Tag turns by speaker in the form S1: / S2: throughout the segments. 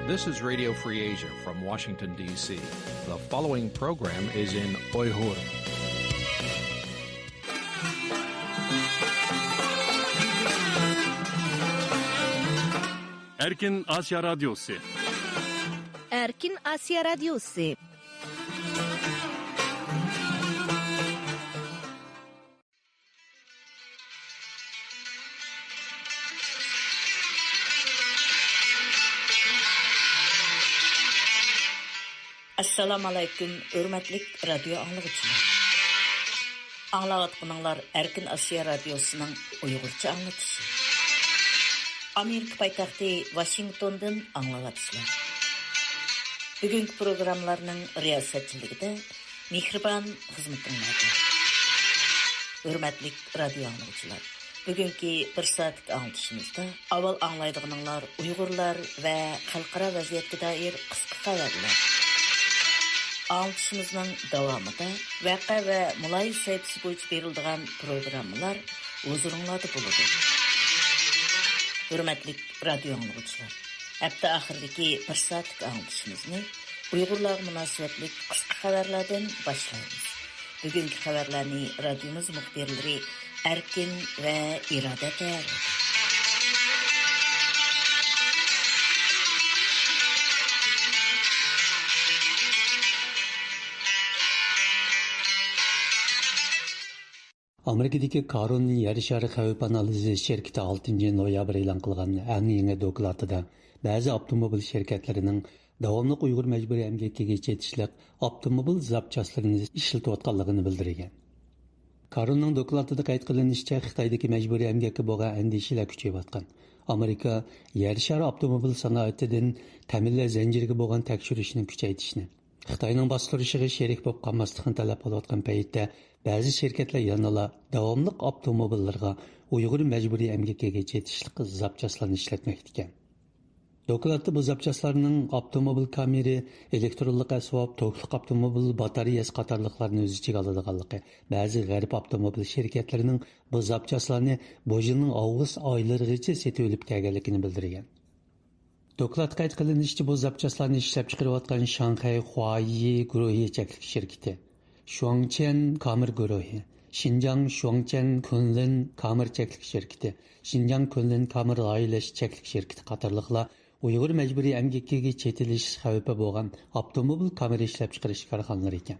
S1: This is Radio Free Asia from Washington, D.C. The following program is in Uyghur.
S2: Erkin Asya Radyosu.
S3: Erkin Asya Radyosu.
S4: Assalamu alaykum, hörmetlik radyo anlıqçılar. Anlavatqınlar Erkin Asya Radyosu'nun Uygurca anlatışı. Amerika paytaxtı Washington'dan anlavatçılar. Bugünkü programlarının riyasatçılıqda Mihriban xizmetinlarda. Hörmetlik radyo anlıqçılar. Bugünkü bir saatlik anlatışımızda avval anlaydığınlar Uygurlar ve xalqara vaziyetga dair qısqa xabarlar. Anlatışımızın davamında vaka ve mulayim sayfası boyunca verildiğin programlar huzurunlarda buludu. Hürmetlik radyo anlıqçılar. Hafta ahırdaki bir saatlik anlatışımızı Uygurlar münasebetlik kısa haberlerden başlayız. Bugünkü haberlerini radyomuz muhbirleri Erkin ve İrade tayarladı.
S5: Amerikadagi Karon yer shari xavf analizi şirketi 6 noyabr e'lon qilgan eng yangi dokladida ba'zi avtomobil shirkatlarining davomli Uyg'ur majburiy emgakiga chetishliq avtomobil zapchaslarini ishlatayotganligini bildirgan. Karonning dokladida qayd qilinishicha, Xitoydagi majburiy emgakka bo'lgan andishalar kuchayayotgan. Amerika yer shari avtomobil sanoatidan ta'minlash zanjiriga bo'lgan tekshirishni kuchaytirishni, Xitoyning bostirishiga sherik bo'lib qolmaslikni talab qilayotgan paytda ba'zi shirkatlar yanala davomli avtomobillarga Uyg'ur majburiy emgakiga chetishliq zapchaslarni ishlatmoqda ekan. Dokladda bu zapchaslarning avtomobil kameri, elektronlik asbob, tokliq avtomobil batareyasi qatorliqlarni o'z ichiga oladiganligi, ba'zi g'arb avtomobil shirkatlarining bu zapchaslarni bu yilning avgust oylarigacha sotib olib kelganligini bildirgan. Doklad qayd qilinishicha, bu zapchaslarni ishlab chiqarayotgan Shanxay Huayi guruhi cheklik shirkati, Shuangchen Kamir guruhi, Xinjiang Shuangchen Kunlin Kamir cheklik shirkati, Xinjiang Kunlin Kamir oilash cheklik shirkati qatorliqlar Uyg'ur majburiy emgakiga chetilish xavfi bo'lgan avtomobil kamera ishlab chiqarish korxonalari ekan.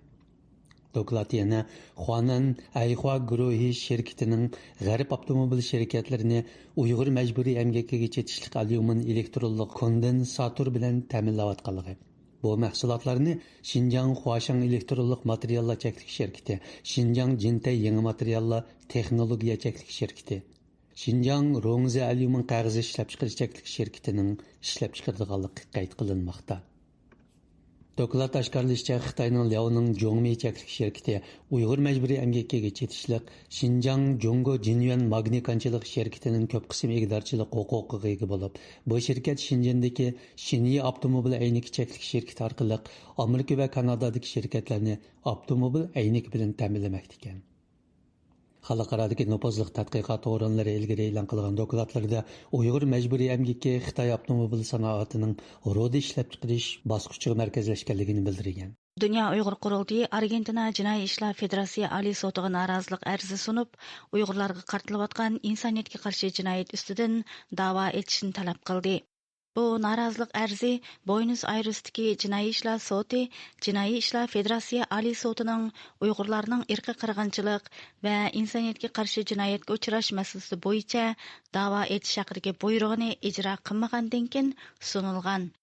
S5: Doklad yana Huanan Ayhua guruhi shirkatining g'arb avtomobil shirkatlarini Uyg'ur majburiy emgakiga chetishlik alyumin elektronlik kondensator bilan ta'minlayotganligi. Bu mahsulotlarni Xinjiang Huashang elektronlik materiallar cheklik shirkati, Xinjiang Jintay yangi materiallar texnologiya cheklik shirkati, Xinjiang Rongzi alyumin qog'ozi ishlab chiqarish cheklik shirkatining ishlab chiqaradiganligi qayd qilinmoqda. Doklad oshkorlashicha, Xitoyning Liaoning Zhongmi cheklik shirkati Uyg'ur majburiy emgakiga chetishliq Xinjiang Zhonggo Jinyuan magniy konchilik shirkatining ko'p qism egdorchilik huquqiga ega bo'lib, bu shirkat Xinjiandagi Xinyi avtomobil aynik cheklik shirkati orqali Amerika va Kanadadagi shirkatlarni avtomobil aynik bilan ta'minlamoqda ekan. Xalqaradagi nopozliq tadqiqot o'rinlari ilgari e'lon qilgan dokladlarda Uyg'ur majburiy emgaki Xitoy avtomobil sanoatining ro'da ishlab chiqarish bosqichiga markazlashganligini bildirgan.
S6: Dünya Uyghur Qurultayı Argentina Jinoiy ishlar Federatsiya Oliy sotiga norozilik arzi sunib, Uyg'urlarga qaratilayotgan insoniyatga qarshi jinoyat ustidan da'vo etishni talab qildi. Bu norozilik arzi Buenos Airesdagi Jinoiy ishlar soti, Jinoiy ishlar Federatsiya Oliy sotining Uyg'urlarning irqiy qirg'inchilik va insoniyatga qarshi jinoyatga uchrash masalasi bo'yicha da'vo etish haqidagi buyrug'ini ijro qilmagandan keyin sunilgan.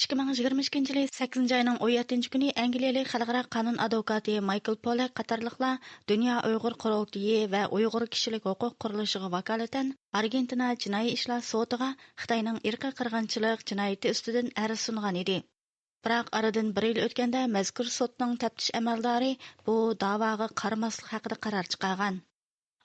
S6: 2022 yil 8 oyning 17 kuni Angliyalik xalqaro qonun advokati Michael Pollack qatorliqlar Dünya Uyg'ur Qurultayyi va Uyg'ur kishilik huquq qurilishiga vakolatan Argentina jinoiy ishlar sotiga Xitoyning irqiy qirg'inchilik jinoyati ustidan arz sungan edi. Biroq aradan 1 yil o'tganda mazkur sotning taftish amaldori bu da'voga qaramaslik haqida qaror chiqargan.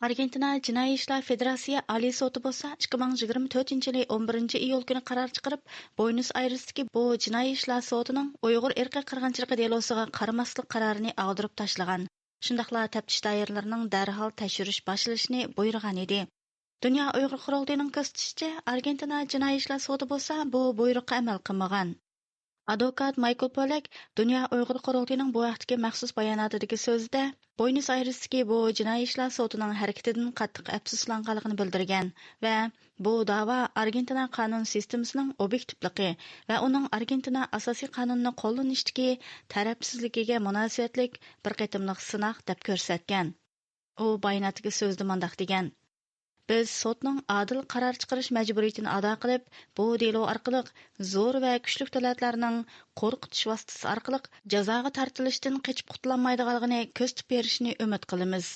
S6: Argentina Jinoiy ishlar Federatsiya Oliy soti bo'lsa 2024 yil 11 iyul kuni qaror chiqarib, Buenos Airesdagi bu jinoiy ishlar sotining Uyg'ur irqiy qirg'inchiligi delosiga qaramaslik qarorini ag'dirib tashlagan. Shundaqla taftish doiralarining darhol tekshirish boshlashni buyurgan edi. Dünya Uyghur Qurultayının ko'rsatishicha, Argentina jinoiy ishlar sudi bo'lsa, bu buyruqqa amal qilmagan. Advokat Michael Pollack Dünya Uyghur Qurultayının bu vaqtdagi maxsus bayonotidagi so'zida Buenos Airesdagi bu jinoiy ishlar sudining harakatidan qattiq afsuslanganligini bildirgan va bu da'vo Argentina qonun sistemasining obyektivligi va uning Argentina asosiy qonunini qo'llanishdagi tarafsizligiga munosabatlik bir qatimliq sinoq deb ko'rsatgan. U bayonotiga so'zda mundaq degan: Biz sotning adil qaror chiqarish majburiyatini ado qilib, bu delo orqali zo'r va kuchli davlatlarning qo'rqitish vositasi orqali jazoga tortilishdan qochib qutulolmaydiganligini ko'rsatib berishni umid qilamiz.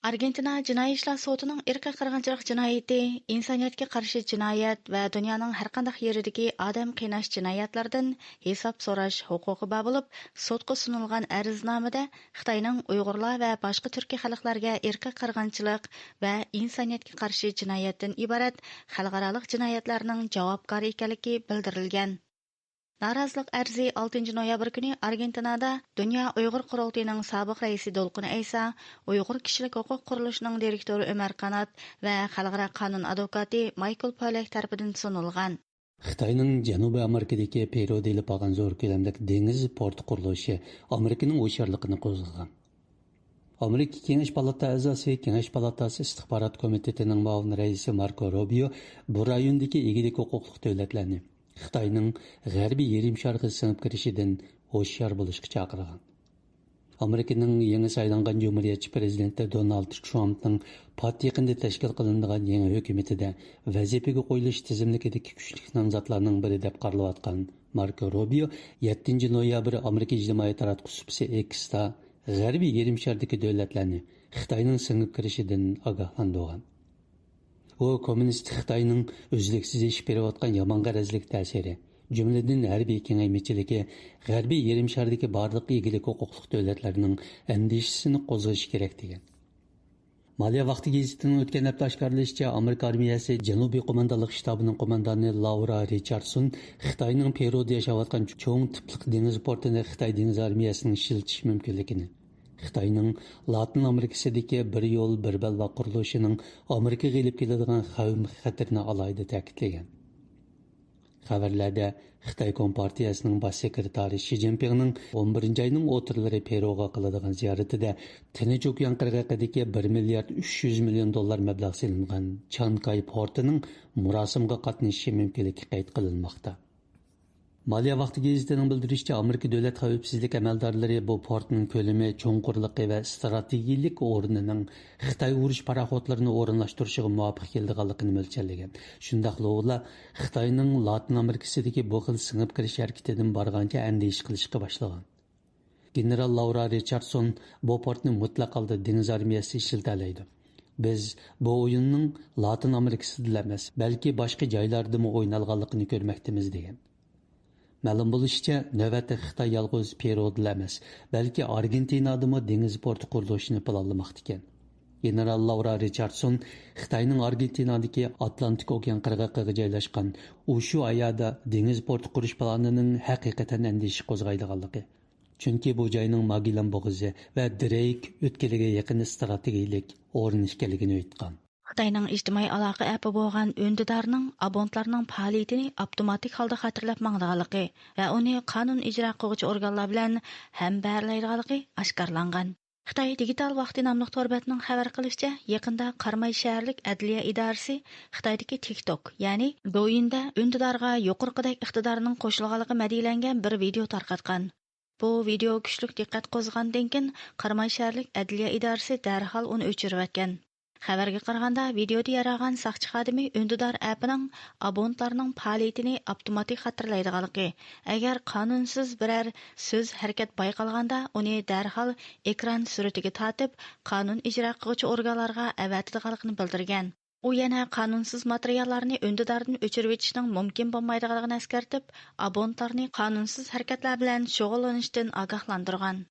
S6: Argentina jinoiy ishlar sudining irqiy qirg'inchilik jinoyati, insoniyatga qarshi jinoyat va dunyoning har qanday yeridagi odam qiynash jinoyatlaridan hisob so'rash huquqi bor bo'lib, sudga sunilgan arznamada Xitoyning Uyg'urlar va boshqa turkiy xalqlarga irqiy qirg'inchilik va insoniyatga qarshi jinoyatdan iborat xalqaro jinoyatlarning javobgar ekanligi bildirilgan. Norozilik arzi 6 noyabr kuni Argentinada Dünya Uyghur Qurultayının sobiq raisi Dolqun Aysa, Uyghur kishilik huquq qurilishining direktori Ömer Kanat va xalqaro qonun advokati Michael Pollack tarafidan sunilgan.
S5: Xitoyning Janubiy Amerikadagi Peru deyilib olgan zo'r ko'lamdagi dengiz porti qurilishi Amerikaning o'sharligini qo'zg'agan. Amerika Kengash palatasi a'zosi, Kengash palatasi istixborot komitetining muavin raisi Marco Rubio bu rayondagi egilik huquqli davlatlarni Xitoyning g'arbiy yarim sharqqa singib kirishidan hoshyor bo'lishga chaqirgan. Amerikaning yangi saylangan Cumhuriyetçi prezidenti Donald Trumpning pat yaqinda tashkil qilinadigan yangi hukumatida vazifaga qo'yilish tizimlikidagi kuchli nomzodlarning biri deb qaralayotgan Marco Rubio 7 noyabr Amerika ijtimoiy taratqusi X'da g'arbiy yarim sharqdagi davlatlarni Xitoyning singib kirishidan ogohlantirgan. O kommunist Xitoyning uzluksiz ishib berayotgan yomon qarazlik ta'siri, jumladan harbiy kengaymichiligi g'arbiy yarim shardagi barliq egilik huquqli davlatlarning andishisini qo'zg'ashi kerak degan. Maliya vaqti gazetining o'tgan hafta oshkorlashicha, Amerika armiyasi Janubiy qo'mondonlik shtabining qo'mondoni Laura Richardson Xitoyning Peruda yashayotgan cho'ng tiplik dengiz portini Xitoy dengiz armiyasining ishiltish mumkinligini, Xitoyning Latin Amerikasidagi bir yo'l bir balva qurilishining Amerikaga elib keladigan xavf-xatarni alayida ta'kidlagan. Xabarlarda Xitoy Kompartiyasining bosh sekretari Shi Jinpingning 11-oyning o'tirlari Peruga qiladigan ziyoratida Tinch okean qirg'og'idagi 1 milliard 300 million dollar mablag' solingan Chankay portining murosimga qatnashishi mumkinligi qayd qilinmoqda. Maliya vaqti gazetining bildirishicha, Amerika davlat xavfsizlik amaldorlari bu portning ko'lami, cho'nqurligi va strategik o'rnining Xitoy urush paraxodlarini o'rinlashtirishiga muvofiq kelganligini mo'ljallagan. Shundaqla ular Xitoyning Latin Amerikasidagi bu xil singib kirish harakatidan borgancha andish qilishga boshlagan. General Laura Richardson bu portni mutlaq holda dengiz armiyasi ishiltalaydi. Biz bu o'yinning Latin Amerikasida emas, balki boshqa joylardami o'ynalganligini ko'rmoqdamiz degan. Ma'lum bo'lishicha, navbatda Xitoy yolg'iz Peruda emas, balki Argentinadami dengiz porti qurilishini planlamoqda ekan. General Laura Richardson Xitoyning Argentinadagi Atlantik okean qirg'og'iga joylashgan shu ayada dengiz porti qurish planining haqiqatan andish qo'zg'aydiganligi. Chunki bu joyning Magellan bo'g'ozi va Drake o'tkeliga yaqin strategik o'rin ekanligini aytgan.
S6: Xitoyning ijtimoiy aloqa appi bo'lgan Undidorning abonentlarning faoliyatini avtomatik holda xatirlab mangdiganligi va uni qonun ijro qiluvchi organlar bilan hamkorlaydiganligi oshkorlangan. Xitoy digital vaqti nomli to'rbatining xabar qilishicha, yaqinda Qarmay shaharlik adliya idorasi Xitoydagi TikTok, ya'ni Douyinda Undidorga yuqorqidek iqtidorning qo'shilganligi madiylangan bir video tarqatgan. Bu video kuchli diqqat qo'zg'agandan keyin Qarmay shaharlik adliya idorasi darhol uni o'chirib o'tgan. Xabarga qaraganda, videoda yaragan saqchi xodimi Undidor appining abonentlarining faoliyatini avtomatik xatirlaydiganligi, agar qonunsiz biror so'z harakat bayqalganda, uni darhol ekran suratiga tortib, qonun ijro qiluvchi organlarga avatadiganligini bildirgan. U yana qonunsiz materiallarni Undidordan o'chirib o'tishning mumkin bo'lmaydiganligini eskartib, abonentlarni qonunsiz harakatlar bilan shug'ullanishdan ogohlantirgan.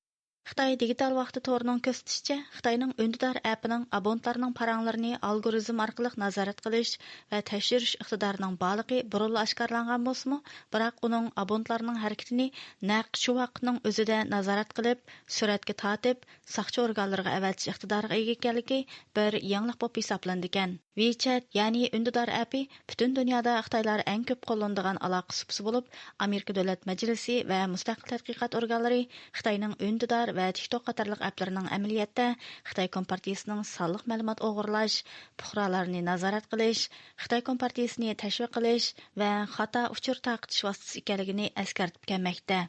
S6: Xitoy digital vaqti to'rining ko'rsatishicha, Xitoyning Ündidar appining abonentlarning paranglarini algoritm orqali nazorat qilish va tekshirish iqtidorining borligi burunli oshkorlangan bo'lsa-mu, biroq uning abonentlarining harakatini naq shu vaqtning o'zida nazorat qilib, suratga tortib, soqchi organlariga avatish iqtidoriga ega ekanligi bir yangilik bo'lib hisoblandi ekan. WeChat, ya'ni Ündidar appi butun dunyoda Xitoylar eng ko'p qo'llanadigan aloqa supsi bo'lib, Amerika Davlat Majlisi va mustaqil tadqiqot organlari Xitoyning Ündidar va TikTok qatorliq applarining amaliyotda Xitoy Kompartiyasining sonliq ma'lumot o'g'irlash, fuqarolarni nazorat qilish, Xitoy Kompartiyasini tashviq qilish va xato uchur taqitish vositasi ekanligini eskartib kelmoqda.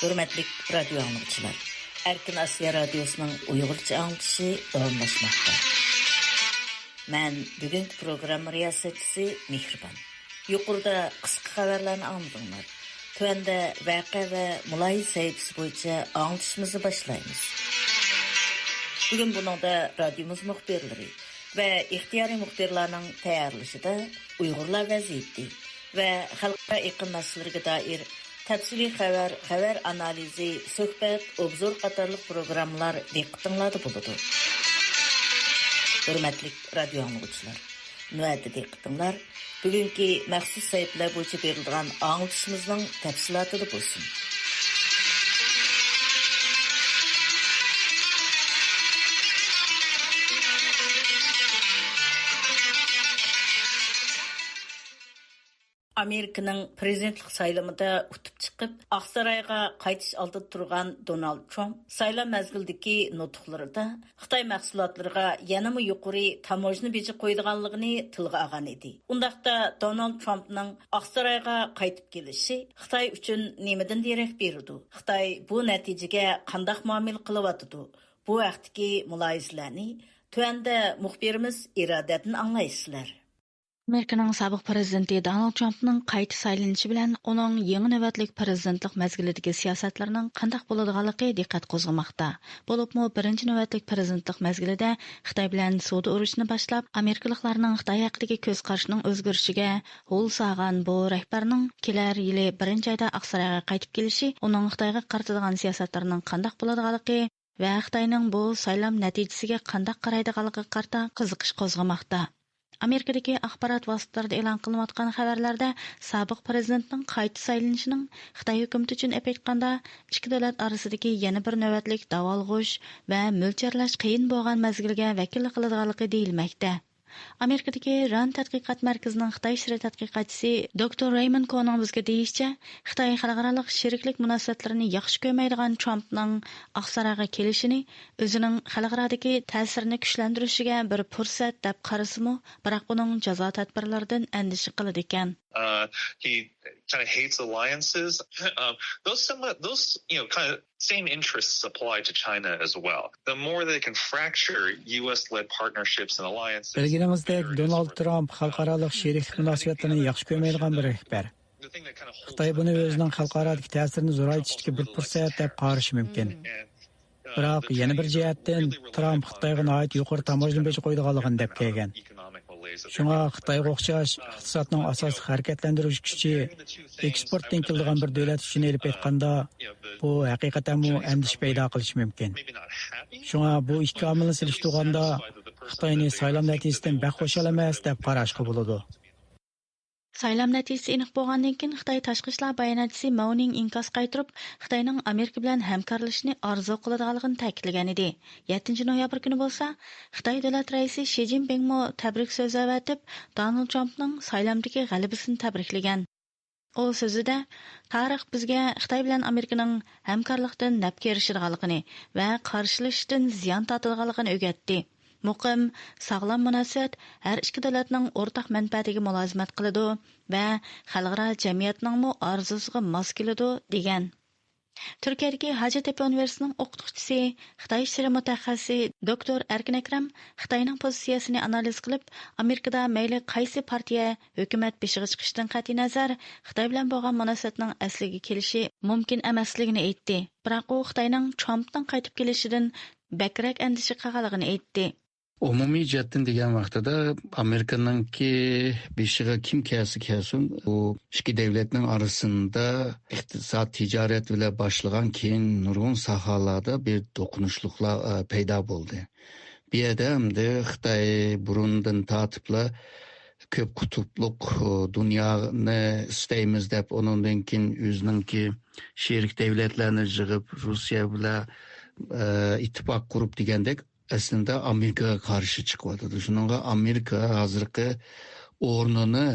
S4: Hürmetlik radyo anlıqçılar. Erkin Asya Radyosu'nun Uygurca anlatışı davamlaşmakta. Ben bugünkü program riyasetçisi Mihriban. Yuqurda qısqa xabarlarni anladыңlar. Tövende vaqe ve mulayih sayfası boyunca anlatışımızı başlayımız. Bugün bunun da radyomuz muhbirleri ve ihtiyari muhbirlerinin tayarlışıda Uygurlar vaziyeti ve halka yakın meselelerine dair tafsili xabar analizi, söhbət, obzor qatarlıq proqramlar diqqətinizdə buludu. Hörmətlik radio anlıqçılar, növbəti diqqətinizlər bugünkü məxsus saytlar boyunca verilən anlatışımızın təfsilatı bolsun. Amerika'nın prezidentlik saylamında utup çıkıp, Aqsarayga qaytish aldida turgan Donald Trump saylam mezgildeki nutqlarida Xitoy mahsulotlarga yanama yuqori tamojni beji qo'ydiganligini tilga olgan edi. Undaqda Donald Trumpning Aqsarayga qaytib kelishi Xitoy uchun nimadan derak berdi? Xitoy bu natijaga qanday muomala qilyapti? Bu vaqtdagi muloyizalarni tuanda muxbirimiz Irodatdan anglaysizlar.
S6: Amerikaning sobiq prezidenti Donald Trumpning qayta saylanishi bilan uning yangi navbatlik prezidentlik mezgilidagi siyosatlarining qanday bo'ladiganligi diqqat qo'zg'amoqda. Bo'libmi birinchi navbatlik prezidentlik mezgilida Xitoy bilan savdo urushini boshlab, amerikaliklarning Xitoy haqidagi ko'z qarashining o'zgarishiga ho'l solgan bu rahbarning kelar yili birinchi oyda Aqsarayga qaytib kelishi uning Xitoyga qaratadigan siyosatlarining qanday bo'ladiganligi va Xitoyning bu saylam natijasiga qanday qaraydiganligiga qarata qiziqish qo'zg'amoqda. Amerikadagi axborot vositalarida e'lon qilinayotgan xabarlarda sobiq prezidentning qayta saylanishining Xitoy hukumati uchun aytganda ikki davlat orasidagi yana bir navbatlik davolg'ush va mo'ljallash qiyin bo'lgan mezgilga vakillik qiladiganligi deyilmoqda. Amerikadagi Rand tadqiqot markazining Xitoy ishri tadqiqotchisi Dr. Raymond Ko'ning bizga deyishicha, Xitoy xalqaro sheriklik munosabatlarini yaxshi ko'rmaydigan Trumpning Aqsarayga kelishini o'zining xalqarodagi ta'sirini kuchlantirishiga bir fursat deb qarasimi, biroq uning jazo tadbirlaridan andisha qiladi ekan.
S2: He kind of hates alliances. Those kind of same interests apply to China as well. The more they can fracture U.S.-led partnerships and alliances.
S7: Bilginimizdek, Donald Trump xalqaro sheriklik munosabatlarini yaxshi ko'rmaydigan bir rahbar. Xitoy buni o'zining xalqarodagi ta'sirini zo'raytirishga bir fursat deb qarashi mumkin. Biroq yana bir jihatdan Trump Xitoyga nihoyat yuqori tamojni beji qo'ydiganligini deb kelgan. Shunga Xitoyga o'xshash iqtisodning asosiy harakatlantirish kuchi eksportdan keladigan bir davlat uchun elib aytganda bu haqiqatan andish paydo qilishi mumkin. Shunga bu ikki omilni silishtirganda Xitoyni saylam natijasidan baxo'shal emas deb qarashga bo'ladi.
S6: Saylam natijasi aniq bo'lgandan keyin Xitoy tashqi ishlar bayonotchisi Mauning inkos qaytirib, Xitoyning Amerika bilan hamkorlashishni orzu qiladiganligini ta'kidlagan edi. 7 noyabr kuni bo'lsa, Xitoy davlat raisi Shi Jinping tabrik so'zi aytib, Donald Trumpning saylamdagi g'alabasini tabriklagan. O so'zida tarix bizga Xitoy bilan Amerikaning hamkorlikdan nafga erishadiganligini va qarshilashishdan ziyon tortadiganligini o'rgatdi. Muqim, sağlam munosabat har ikki davlatning o'rtaq manfaatiga mulozimat qiladi va xalqaro jamiyatning orzusiga mos keladi degan. Turkiyadagi Hacettepe Universitetining o'qituvchisi, Xitoy ishleri mutaxassisi Dr. Erkin Akram Xitoyning pozitsiyasini analiz qilib, Amerikada mayli qaysi partiya hukumat beshiga chiqishdan qat'iy nazar Xitoy bilan bo'lgan munosabatning asliga kelishi mumkin emasligini aytdi. Biroq u Xitoyning Trumpdan qaytib kelishidan bakrak andisha qilganligini aytdi.
S8: Umumiy jihatdan degan vaqtida Amerikaningki beshiga kim kelsin, u ikki davlatning orasida iqtisod, tijorat bilan boshlagan keyin nurg'un sohalarda bir do'qinishliklar paydo bo'ldi. Bu yerda hamda Xitoy burundan tortibla ko'p qutblik dunyoni istaymiz deb undan keyin o'zininki sherik davlatlarni yig'ib Rossiya bilan ittifoq qurib degandek aslında Amerika'ya karşı çıkmadı. Şununla Amerika hazırki o'rnini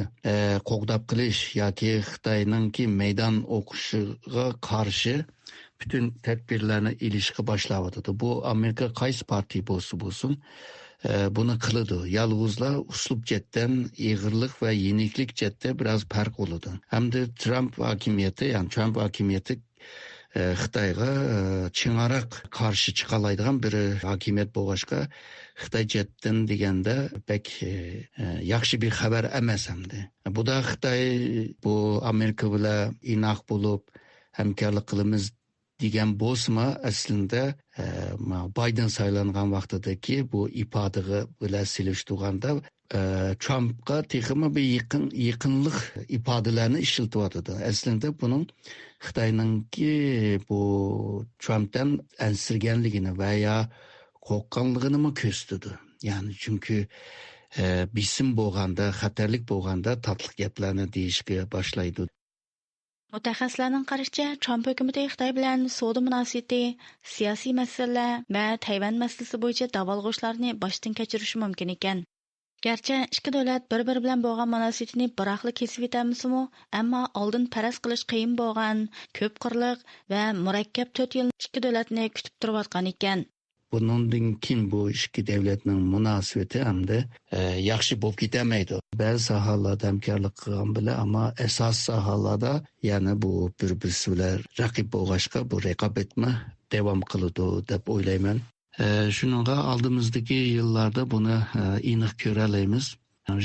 S8: qo'g'dab qilish yoki Xitoyningki meydan o'qishiga qarshi bütün tedbirlarni ilishga boshladi. Bu Amerika qaysi partiya bo'lsin buni qiladi. Yolg'izlar uslub jihatdan ig'irlik va yeniklik jihatda biroz farq bo'ladi. Hamda Trump hokimiyati Xitoyga ching'aroq qarshi chiqalaydigan bir hokimiyat bo'lg'achqa Xitoy jihatdan deganda pek yaxshi bir xabar emas hamda. Bu da Xitoy bu Amerika bilan inoq bo'lib hamkorlik qilamiz degan bo'lsa aslida Biden saylangan vaqtidagi bu ifodaga bilan silishtirganda Trumpga texmi bir yaqinlik ifodalarni ishlatyotdi. Aslida buning Xitoyningki bu Trumpdan ansirganligini veya qo'rqqanligini ko'rsatdi. Ya'ni chunki bisim bo'lganda, xatarlik bo'lganda tatliq gaplarni deyishga boshlaydi.
S6: Mutaxassislarning qarashicha, Trump hukumati Xitoy bilan savdo munosabati, siyosiy masalalar va Tayvan masalasi bo'yicha davolg'ishlarni boshdan kechirishi mumkin ekan. Gerçi ikki davlat bir-biri bilan bo'lgan munosabatini biroqli kesib etamizmi, ammo oldin faraz qilish qiyin bo'lgan ko'p qirliq va murakkab 4 yil ikki davlatni kutib turayotgan ekan.
S8: Bundan keyin bu ikki davlatning munosabati hamda yaxshi bo'lib ketamaydi. Ba'zi sohalarda hamkorlik qilgan bilan, ammo asos sohalarda yana bu bir-birisi bilan raqib bo'lg'achqa bu raqobatmi davom qiladi deb o'ylayman. Shuningga oldimizdagi yillarda buni aniq ko'ralaymiz.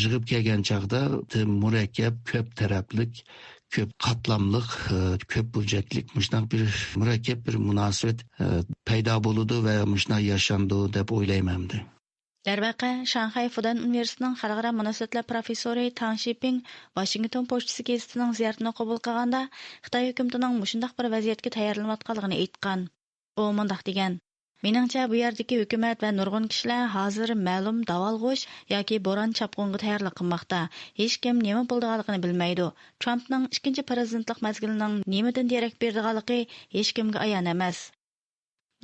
S8: Yig'ib kelgan chaqda murakkab, ko'p taraflik, ko'p qatlamliq, ko'p burchaklik mushunday bir murakkab bir munosabat paydo bo'ladi va mushunday yashandi deb o'ylayman.
S6: Darvaqa Shanxay Fudan Universitetining xalqaro munosabatlar professori Tang Shiping Washington pochtasi gazetining ziyoratini qabul qilganda Xitoy hukumatining mushunday bir vaziyatga tayyorlanayotganligini aytgan. U mundaq degan: Meningcha bu yerdagi hukumat va nurg'un kishilar hozir ma'lum davolg'ish yoki bo'ron chapqunga tayyorlik qilmoqda. Hech kim nima bo'lganligini bilmaydi. Trumpning ikkinchi prezidentlik mazgilining nimadan derak berdiganligi hech kimga ayon emas.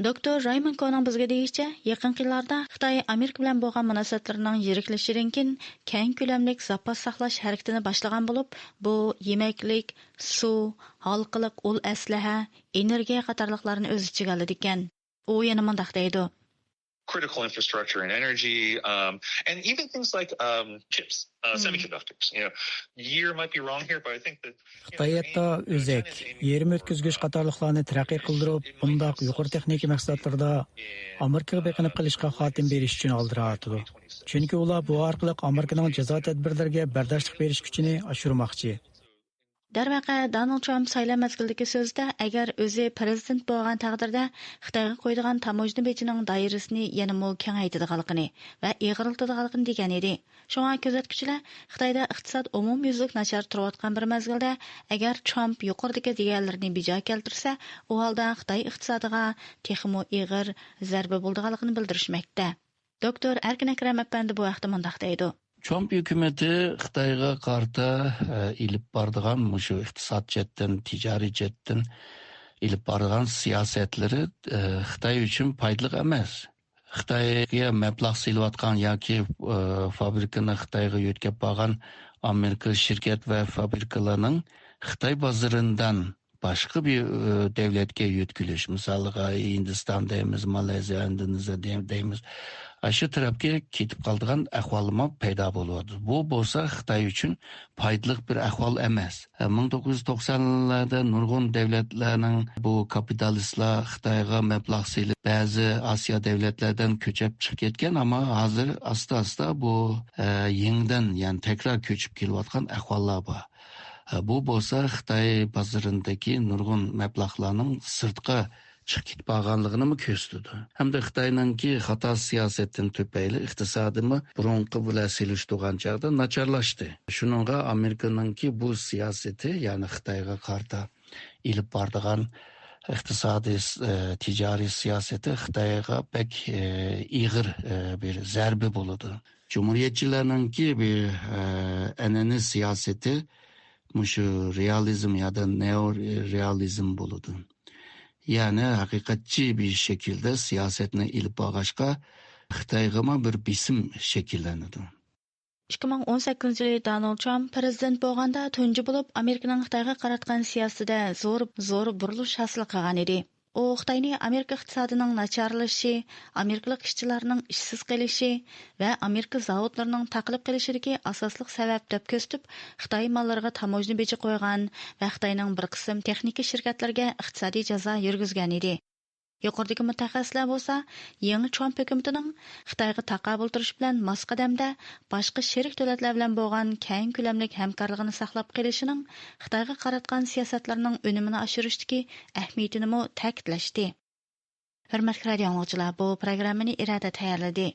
S6: Dr. Raymond Koning bizga deyishicha, yaqin yillarda Xitoy Amerika bilan bo'lgan munosabatlarining yiriklashidan keyin keng ko'lamlik zapas saqlash harakatini boshlagan bo'lib, bu yemaklik, suv, halqiliq ul aslaha, energiya qatorliqlarini o'z ichiga oladi ekan. U yana mundaq deydi:
S2: critical infrastructure and energy, and even things like chips, semiconductors. Year might be wrong here, but I think that
S7: Xitoyda o'zak, yerim o'tkazgich qatorliqlarni taraqqiy qildirib, bundaq yuqori texnik mahsulotlarda Amerikaga beqinib qilishga xotim berish uchun oldiradi. Chunki ular bu orqali Amerikaning jazo tadbirlariga bardoshlik berish kuchini oshirmoqchi.
S6: Darvaqa Donald Trump saylov mazgilidagi so'zida agar o'zi prezident bo'lgan taqdirda Xitoyga qo'ydigan tamojna bejining doirasini yanada kengaytirganligini va ig'riltirganligini degan edi. Shunga kuzatuvchilar Xitoyda iqtisod umumyuzlik nachar turayotgan bir mazgilda agar Trump yuqoridagi deganlarini bijo keltirsa, u holda Xitoy iqtisodiga texmo ig'ir zarba bo'lganligini bildirishmoqda. Doktor Erkin Akram apandi bu vaqtda mundaq deydi:
S8: Trump hükümeti Xitoyga qarta ilib bardigan mushu iqtisod jihatdan, tijoriy jihatdan ilib bardigan siyosatlari Xitoy uchun foydali emas. Xitoyga mablag' silayotgan yoki fabrikani Xitoyga yetkazib borgan Amerika shirkat va fabrikalarning Xitoy bozoridan boshqa bir davlatga yetkilish, misoliga Hindiston deymiz, Malayziya, Indoneziya deymiz. Aşı tarafga ketib qolgan ahvolma paydo bo'ladi. Bu bo'lsa Xitoy uchun foydali bir ahvol emas. 1990'larda nurg'un davlatlarning bu kapitalistlar Xitoyga mablag' silib ba'zi Osiyo davlatlaridan ko'chib chiqib ketgan, ammo hozir asta-asta bu yangidan, ya'ni tekrar ko'chib kelayotgan ahvollar bor. Bu bo'lsa Xitoy bozorindagi nurg'un mablag'larning sirtqa chiqib ketmaganligini mi ko'rsatdi. Hamda Xitoyningki xato siyosatdan tufayli iqtisodimi burunqi bilan selishtirgan chog'da nacharlashdi. Shuningga Amerikaningki bu siyosati, ya'ni Xitoyga qarta ilib boradigan iqtisodiy tijoriy siyosati Xitoyga pek ig'ir bir zarba bo'ladi. Cumhuriyetçilerninki bir an'ana siyosati mushu realizm ya da neorealizm bo'ladi. Yani haqiqatchi bir şekilde siyasetine ilip bağışka Xitoyga bir bisim şekillenadi.
S6: 2018-yılı Donald Trump prezident bo'lganda tunji bo'lib Amerikaning Xitoyga qaratgan siyosatida zo'r burilish hosil qilgan edi. U Xitoyni Amerika iqtisodining nacharlashishi, amerikalik ishchilarning ishsiz qolishi va Amerika zavodlarining taqilib qolishidagi asosli sabab deb ko'rsatib, Xitoy mollariga tamojna beji qo'ygan va Xitoyning bir qism texnika shirkatlarga iqtisodiy jazo yurgizgan edi. Yuqoridagi mutaxassislar bo'lsa, yangi Trump hukumatining Xitoyga taqobil turish bilan mos qadamda boshqa sherik davlatlar bilan bo'lgan keng ko'lamli hamkorligini saqlab qolishining Xitoyga qaratgan siyosatlarining unumini oshirishdagi ahamiyatini ta'kidlashdi. Hurmatli radio tinglovchilar, bu programmani irada tayyorladi.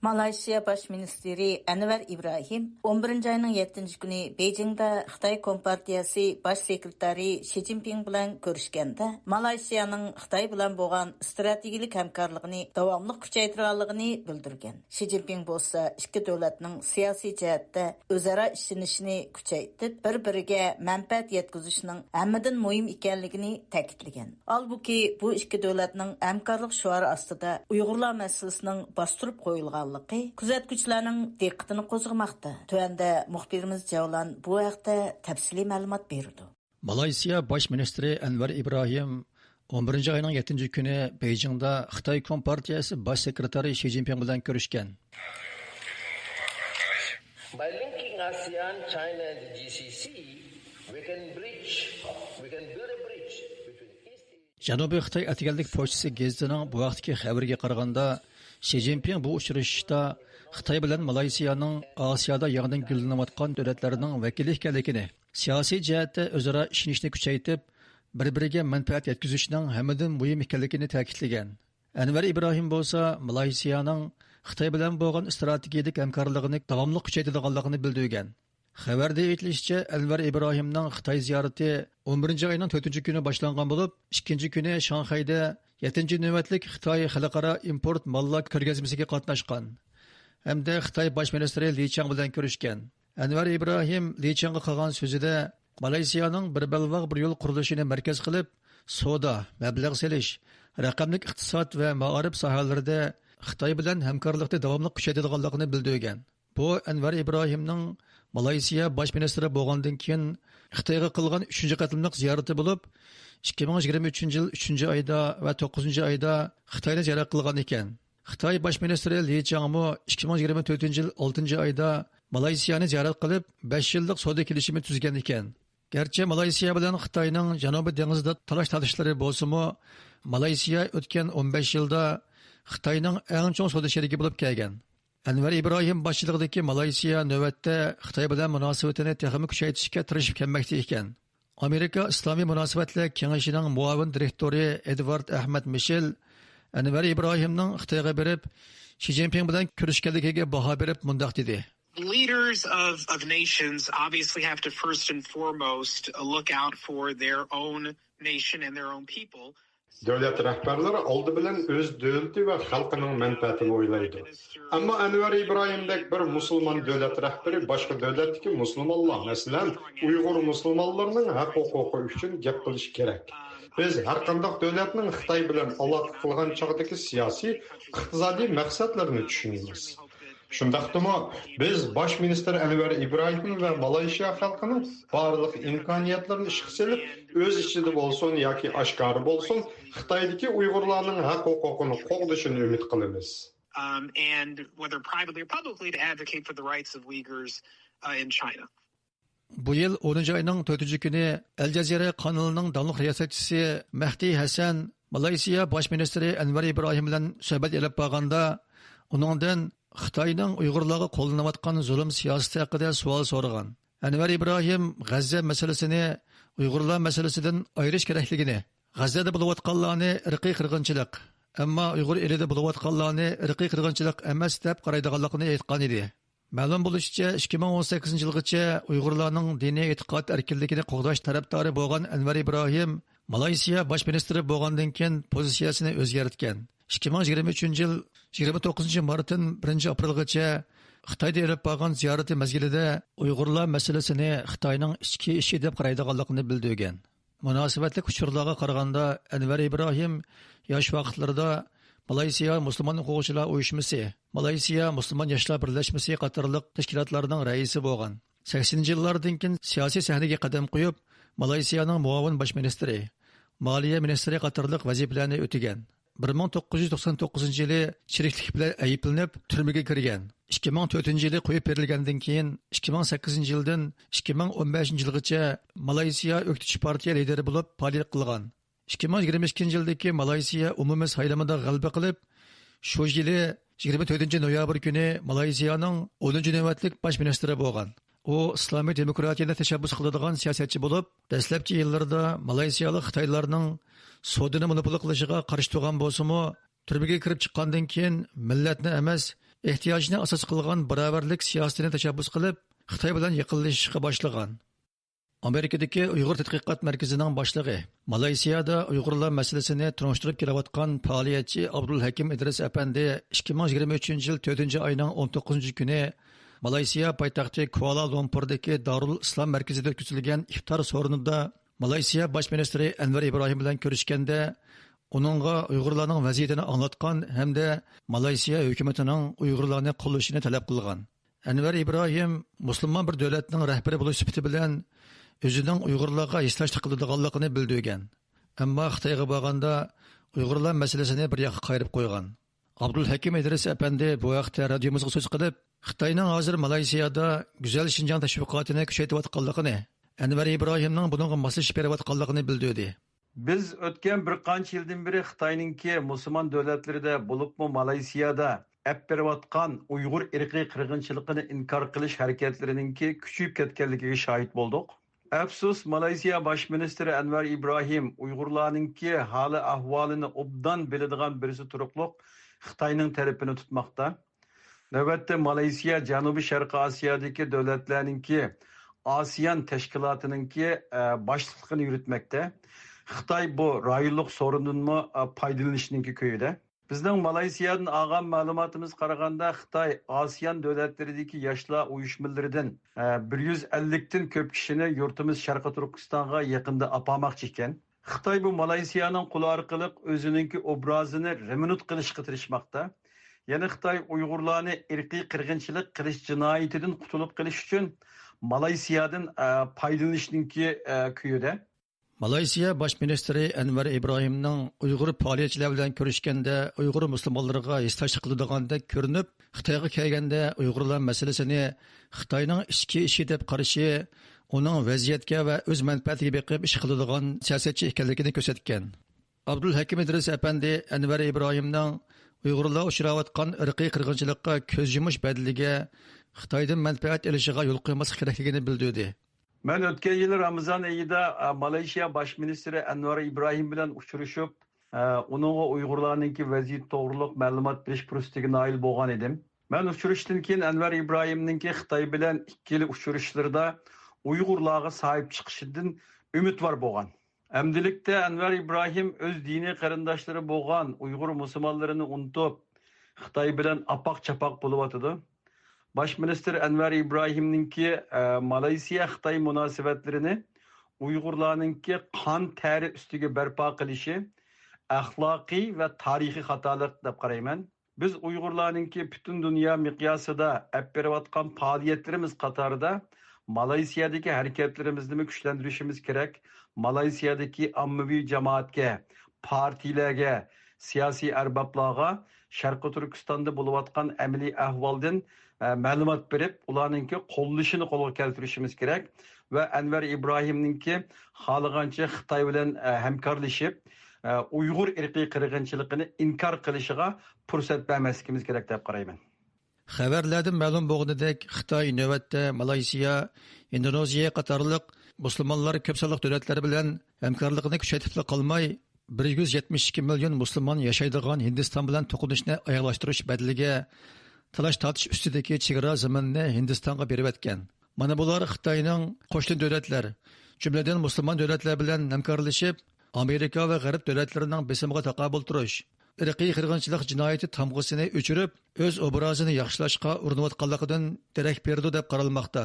S4: Malayziya Baş Ministeri Anwar Ibrahim 11 ayının 7. günü Beijing'de Xitay Kompartiyası Baş Sekreteri Xi Jinping bilan görüşkende Malayziyanın Xitay bilan bo'lgan strategik hamkorligini davamlı kuchaytirganligini bildirgan. Xi Jinping bo'lsa ikki davlatning siyosiy jihatda o'zaro ishlanishini kuchaytirib, bir-biriga manfaat yetkazishning hammadan muhim ekanligini ta'kidlagan. Albuki bu ikki davlatning hamkorlik shuari ostida Uyg'urlar masalasining bostirib qo'yilgan kuzatuvchilarning diqqatini qo'zg'amoqda. Tuanda muxbirimiz Javlan bu haqda tafsiliy ma'lumot berdi.
S9: Malayziya Bosh ministri Anwar Ibrahim 11 ayning 7 kuni Beijingda Xitoy Kompartiyasi Bosh sekretari Xi Jinping bilan ko'rishgan.
S10: By linking ASEAN, China and the GCC, we can build a bridge between East Asia.
S9: Janubiy Xitoy Atlantik pochtasi gazetining bu vaqtdagi xabariga qaraganda Xi Jinping bu uchrashishda Xitoy bilan Malayziyaning Osiyoda yangidan gullanayotgan davlatlarning vakili ekanligini, siyosiy jihatda o'zaro ishonishni kuchaytirib, bir-biriga manfaat yetkazishning hammadan muhim ekanligini ta'kidlagan. Anwar Ibrahim bo'lsa, Malayziyaning Xitoy bilan bo'lgan strategik hamkorligini davomli kuchaytirganligini bildirgan. Xabarda aytilishicha, Anwar Ibrahimning Xitoy ziyorati 11 ayning 4 kuni boshlangan bo'lib, 2 kuni Shanxayda 7 navbatlik Xitoy xalqaro import mallar ko'rgazmasiga qatnashgan. Hamda Xitoy bosh ministri Li Qiang bilan ko'rishgan. Anwar Ibrahim Li Qiangga qilgan so'zida Malayziyaning bir balvoq bir yo'l qurilishini markaz qilib, savdo, mablag' selish, raqamlik iqtisod va ma'arif sohalarida Xitoy bilan hamkorlikni davomli kuchaytirganligini bildirgan. Bu Anwar Ibrahimning Malayziya bosh ministri bo'lgandan keyin Xitoyga qilgan 3-qatimliq ziyorati bo'lib, 2023-yil 3-oyda va 9-oyda Xitoyni ziyorat qilgan ekan. Xitoy bosh ministri Li Qiang 2024-yil 6-oyda Malayziyani ziyorat qilib, 5 yillik savdo kelishimi tuzgan ekan. Gerçi Malayziya bilan Xitoyning Janubiy dengizda talash-talishlari bo'lsa-mu, Malayziya o'tgan 15 yilda Xitoyning eng chong savdo sherigi bo'lib kelgan. Anwar Ibrahim boshchiligidagi Malayziya navbatda Xitoy bilan munosabatini texnik kuchaytirishga tirishib kelmoqda ekan. Amerika İslomiy munosabatlar kengashining muavin direktori Edward Ahmad Michel Anwar Ibrahimning Xitoyga berib, Xi Jinping bilan ko'rishganligiga baho berib mundaq dedi.
S11: Leaders of nations obviously have to first and foremost look out for their own nation and their own people.
S12: Devlet rahbarları oldu bilen öz devleti ve halkının menfaatini oylaydı. Ama Anwar İbrahim'deki bir Müslüman devlet rahbari başka devletteki Müslümanlar, mesela Uygur Müslümanlarının hak hukuku için gap qilish kerak. Biz her qanday devletning Xitoy bilan aloqa qilgan chog'dagi siyosiy, iqtisodiy maqsadlarini tushunamiz. Shundaqdimi biz bosh minister Anwar Ibrahim va Malayziya xalqining barliq imkoniyatlarini ishga solib, o'z ichida bo'lsin yoki oshkora bo'lsin, Xitoydagi Uyg'urlarning haq huquqini qo'g'dishini umid qilamiz.
S11: And whether privately or publicly to advocate for the rights of Uyghurs in China.
S9: Bu yıl 10 ayının 4 kuni Al Jazeera kanalının danlıq riyasatçisi Mehdi Hasan Malayziya bosh ministri Anwar Ibrahim bilan suhbat elib bo'lganda, uningdan Xitoyning Uyg'urlarga qo'llanayotgan zulm siyosati haqida savol so'ragan. Anwar Ibrahim G'azza masalasini Uyg'urlar masalasidan ayirish kerakligini, G'azada bo'layotganlarni irqiy qirg'inchilik, ammo Uyg'ur elida bo'layotganlarni irqiy qirg'inchilik emas deb qaraydiganligini aytgan edi. Ma'lum bo'lishicha, 2018-yilgacha Uyg'urlarning diniy e'tiqod erkinligini qo'g'dash tarafdori bo'lgan Anvar Ibrohim Malayziya bosh ministri bo'lgandan keyin pozitsiyasini o'zgartgan. 2023-yil 29 martdan 1 aprelgacha Xitoyda olib borgan ziyorati mezgilida Uyg'urlar masalasini Xitoyning ichki ishi deb qaraydiganligini bildirgan. Münasibətli uçurlarga qaraganda Anvar Ibrohim yosh vaqtlarida Malayziya Müslüman Hüquqçılar Uyushmasi, Malayziya Müslüman Yoshlar Birlashmasi qatorliq tashkilotlarning raisi bo'lgan. 80-yillardan keyin siyosiy sahnaga qadam qo'yib, Malayziyaning muavin bosh ministri, Moliya ministri qatorliq vazifalarni o'tagan. 1999-yili chiriklik bilan ayblanib turmaga kirgan. 2004-yili qo'yib berilgandan keyin 2008-yildan 2015-yilgacha Malayziya o'qitish partiya lideri bo'lib faoliyat qilgan. 2022-yildagi Malayziya umumiy saylovida g'alaba qilib, shu yili 24-noyabr kuni Malayziyaning 10-navbatlik bosh ministri bo'lgan. U islomiy demokratiyani tashabbus qiladigan siyosatchi bo'lib, dastlabki yillarda Malayziyalik Xitoylarning sodini monopol qilishiga qarshi turgan bo'lsa-mu, turmaga kirib chiqqandan keyin millatni emas, ehtiyojni asos qilgan barobarlik siyosatini tashabbus qilib, Xitoy bilan yaqinlashishga boshlagan. Amerikadagi Uyg'ur tadqiqot markazining boshlig'i, Malayziyada Uyg'urlar masalasini tunishtirib kelayotgan faoliyatchi Abdulhakim Idris apandi 2023-yil 4-oyning 19-kuni Malayziya poytaxti Kuala Lumpurdagi Darul Islom markazida o'tkazilgan iftor so'rinida Malayziya bosh ministri Anvar Ibrohim bilan ko'rishganda uningga Uyg'urlarning vaziyatini anglatgan hamda Malayziya hukumatining Uyg'urlarni qo'llashini talab qilgan. Anvar Ibrohim musulmon bir davlatning rahbari bo'lish sifati bilan o'zining Uyg'urlarga hislashlik qiladiganligini bildirgan. Ammo Xitoyga borganda Uyg'urlar masalasini bir yoqqa qayirib qo'ygan. Abdulhakim Idris apandi bu vaqtda radiomizga so'z qilib, Xitoyning hozir Malayziyada Go'zal Shinjang tashviqotini kuchaytirayotganligini, Anvar Ibrohimning buningga moslashib berayotganligini bildirdi.
S13: Biz o'tgan bir qancha yildan beri Xitoyningki musulmon davlatlarida bo'libmi Malayziyada olib berayotgan Uyg'ur irqiy qirg'inchiligini inkor qilish harakatlarininki kuchayib ketganligiga shohid bo'ldik. Afsus, Malayziya bosh ministri Anvar Ibrohim Uyg'urlarninki hali ahvolini obdan biladigan birisi turuqliq Xitoyning tarafini tutmoqda. Navbatda Malayziya Janubiy Sharqiy Osiyodagi davlatlarninki ASEAN tashkilotininki boshliqligini yuritmoqda. Xitoy bu rayonlik sorundan foydalanishninki ko'yida. Bizning Malayziyadan olgan ma'lumotimiz qaraganda Xitoy ASEAN davlatlaridagi yoshlar uyushmalaridan 150 dan ko'p kishini yurtimiz Sharqiy Turkistonga yaqinda olmoqchi ekan. Xitoy bu Malayziyaning quli orqali o'zininki obrazini reminut qilishga tirishmoqda. Yana Xitoy Uyg'urlarni irqiy qirg'inchilik qilish jinoyatidan qutulib qilish uchun Malayziyadan foydalanishninki ko'yida.
S9: Malayziya bosh ministri Anvar Ibrohimning Uyg'ur faoliyatchilar bilan ko'rishganda Uyg'ur musulmonlariga hislashlik qiladiganidek ko'rinib, Xitoyga kelganda Uyg'urlar masalasini Xitoyning ichki ishi deb qarashi, uning vaziyatga va o'z manfaatiga beqib ish qiladigan siyosatchi ekanligini ko'rsatgan. Abdulhakim Idris apandi Anvar Ibrohimning Uyg'urlar uchrayotgan irqiy qirg'inchilikqa ko'z yumish badaliga Xitoydan manfaat olishiga yo'l qo'ymaslik kerakligini bildirdi.
S13: Men o'tgan yil Ramazon oyida Malayziya bosh ministri Anvar Ibrohim bilan uchrashib, uningga Uyg'urlarningki vaziyat to'g'riliq ma'lumot berish fursatiga nail bo'lgan edim. Men uchrashdan keyin Anvar Ibrohimningki Xitoy bilan ikkili uchrashlarda Uyg'urlarga sahib chiqishidan umidvor bo'lgan. Amdilikda Anvar Ibrohim o'z diniy qarindoshlari bo'lgan Uyg'ur musulmonlarini unutib, Xitoy bilan apoq-chapoq bo'lyotdi. Baş minister Anvar İbrahim'ninki Malayziya Xitoy munosabatlarini Uyg'urlarninki qon tari ustiga barpo qilishi axloqiy va tarixiy xatolik deb qarayman. Biz Uyg'urlarninki butun dunyo miqyosida olib berayotgan faoliyatlarimiz qatorida Malayziyadagi harakatlarimizni kuchlantirishimiz kerak. Malayziyadagi ommaviy jamoatga, partiyalarga, siyosiy arboblarga Sharqiy Turkistonda bo'layotgan amaliy ahvoldan ma'lumot berib, ularninki qo'llashini qo'lga keltirishimiz kerak va Anvar Ibrohimninki xohlagancha Xitoy bilan hamkorlashib, Uyg'ur irqiy qirg'inchiligini inkor qilishiga fursat bermasligimiz kerak deb qarayman.
S9: Xabarlardan ma'lum bo'lganidek, Xitoy navbatda Malayziya, Indoneziya qatorliq musulmonlar ko'p sonli davlatlar bilan hamkorlikni kuchaytirib qolmay 172 million musulmon yashaydigan Hindiston bilan to'qinishni oyoqlashtirish badaliga talash tortish ustidagi chegara zaminni Hindistonga berib o'tgan. Mana bular Xitoyning qo'shni davlatlar, jumladan musulmon davlatlar bilan hamkorlashib, Amerika va G'arb davlatlarining besimiga taqobil turish, irqiy qirg'inchilik jinoyati tamg'isini o'chirib, o'z obrazini yaxshilashga urinayotganligidan darak berdi deb qaralmoqda.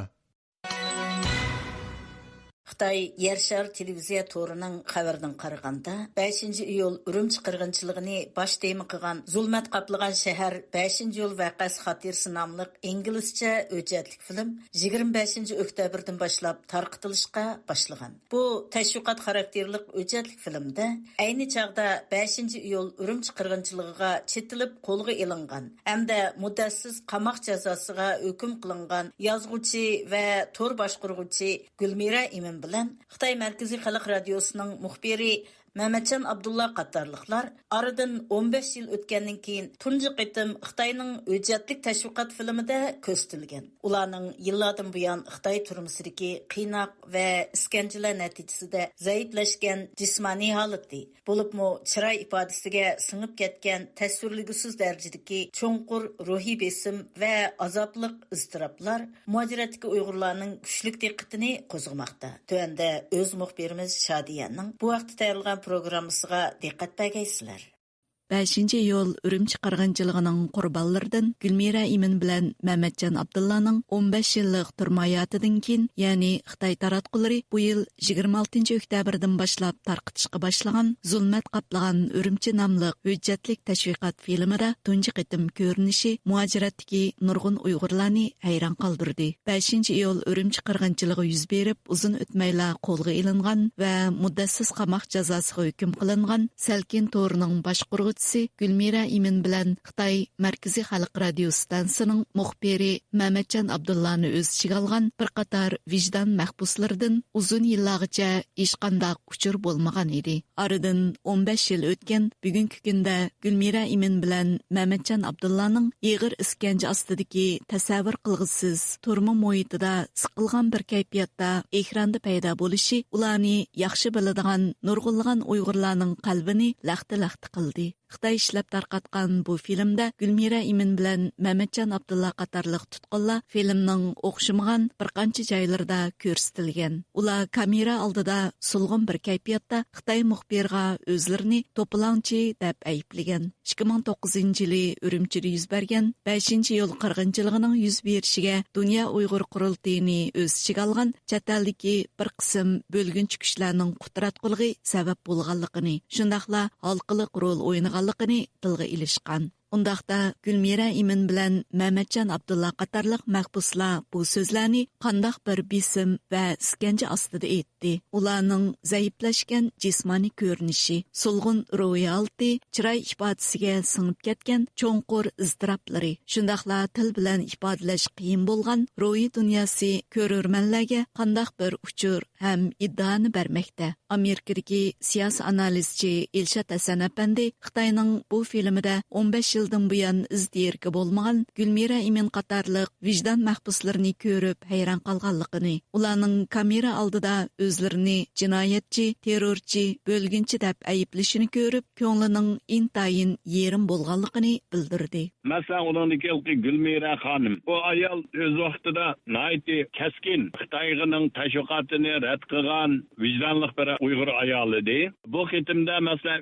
S4: Xitoy yer shari televiziya to'rining xabaridan qaraganda 5 iyul Urumchi qirg'inchiligini bosh tema qilgan zulmat qaplagan shahar 5 iyul vaqasi xotirasi nomli inglizcha hujjatli film 25 oktyabrdan boshlab tarqatilishga boshlagan. Bu tashviqot xarakterli hujjatli filmda ayni chog'da 5 iyul Urumchi qirg'inchiligiga chetilib qo'lga ilingan hamda muddatsiz qamoq jazosiga hukm qilingan yozuvchi va to'r boshqaruvchi Gulmira Imin bilan Xitoy Markaziy Xalq Radiosuning muxbiri Mehmetcan Abdullah qatarlıqlar aradan 15 yil o'tgandan keyin tunji qitim Xitoyning hujjatlik tashviqot filmida ko'rsatilgan. Ularning yillardan buyon Xitoy turmushidagi qiynoq va iskanjalar natijasida zaiflashgan jismoniy holati, bo'libmi chiroy ifodasiga singib ketgan tasvirligisiz darajadagi cho'nqur ruhiy besim va azobliq iztiroblar muajiratdagi Uyg'urlarning kuchli diqqatini qo'zg'amoqda. Tuanda o'z muxbirimiz Shadiyaning bu vaqtda tayyorlagan programmasiga diqqat bergaysizlar.
S6: 5 iyul Urumchi qirg'inchiligining qurbonlaridan Gulmira Imin bilan Mehmetcan Abdullaning 15 yillik turma hayotidan keyin, ya'ni Xitoy taratqullari bu yil 26 oktyabrdan boshlab tarqatishga boshlagan zulmat qaplagan Urumchi nomli hujjatlik tashviqot filmida tunji qitim ko'rinishi muajiratdagi nurg'un Uyg'urlarni hayron qoldirdi. 5 iyul Urumchi qirg'inchiligi yuz berib, uzun o'tmayla qo'lga ilingan va muddatsiz qamoq jazosiga hukm qilingan Salkin to'rining boshqaruvchisi Gulmira Imin bilan Xitoy Markaziy Xalq Radio stansiyasining muxbiri Mehmetcan Abdullahni o'z ichiga olgan bir qator vijdon mahbuslaridan uzun yillargacha hech qanday uchur bo'lmagan edi. Aradan 15 yil o'tgan bugungi kunda Gulmira Imin bilan Mehmetcan Abdullahning ig'ir iskanja ostidagi tasavvur qilg'isiz turma muhitida siqilgan bir kayfiyatda ekranda paydo bo'lishi ularni yaxshi biladigan nurg'unlagan Uyg'urlarning qalbini laxta-laxta qildi. Xitoy ishlab tarqatgan bu filmda Gulmira Imin bilan Mehmetcan Abdullah qatarliq tutqunlar filmning o'xshamagan bir qancha joylarda ko'rsatilgan. Ular kamera oldida sulg'un bir kayfiyatda Xitoy muxbirga o'zlarini to'polonchi deb ayblagan. 2009-yili Urumchida yuz bergan 5-iyul qirg'inchiligining yuz berishiga Dunyo Uyg'ur qurultayini o'z ichiga olgan chet eldagi bir qism bo'lginchi kuchlarning qudratquligi sabab bo'lganligini, shundaqla halqiliq rol o'ynaganligini tilga ilishgan. Undaqda Gulmira Imin bilan Mehmetcan Abdullah qatarliq mahbuslar bu so'zlarni qandaq bir besim va iskanja ostida aytdi. Ularning zaiflashgan jismoniy ko'rinishi, sulg'un ruhiy holati, chiroy ifodasiga singib ketgan cho'nqur iztiroblari, shundaqla til bilan ifodalash qiyin bo'lgan ruhiy dunyosi ko'rurmanlarga qandaq bir uchur ham iddaoni bermoqda. Amerikadagi siyosiy analizchi Elshad Hasan Apandi Xitoyning bu filmida 15 yildan buyon izdirga bo'lmagan Gulmira Imin qatarliq vijdon mahbuslarini ko'rib hayron qolganligini, ularning kamera oldida o'zlarini jinoyatchi, terrorchi, bo'lginchi deb ayblashini ko'rib, ko'nglining intayin yerim bo'lganligini bildirdi.
S14: Masalan, ularniki Gulmira xonim, bu ayol o'z vaqtida nayti keskin Xitoyning tashviqotini rad qilgan vijdonli bir Uyg'ur ayol edi. Bu qitimda masalan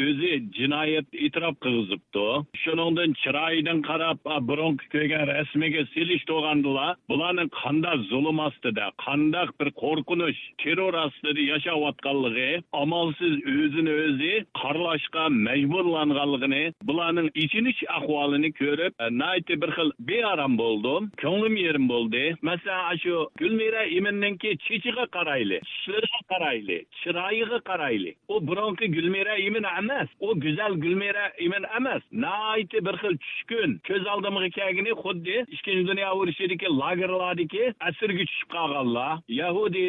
S14: o'zi jinoyat e'tirof qilg'izibdi. Shuningdan chiroyidan qarab burungi ko'rgan rasmiga selish to'g'andilar. Bularning qanday zulm ostida, qanday bir qo'rqinish, terror ostida yashayotganligi, amalsiz o'zini o'zi qarlashga majburlanganligini, bularning ichinish ahvolini ko'rib, nayti bir xil bearam bo'ldim. Ko'nglim yerim bo'ldi. Masalan, shu Gulmira Iminninki chichiga qarayli, tishlariga qarayli, chiroyiga qarayli. O burungi Gulmira Imin emas, o go'zal Gulmira Imin emas. naiti bir xil tushkun ko'z oldimga kelgani xuddi ikkinchi dunyo urushidagi lagerlardagi asirga tushib qolganlar yahudi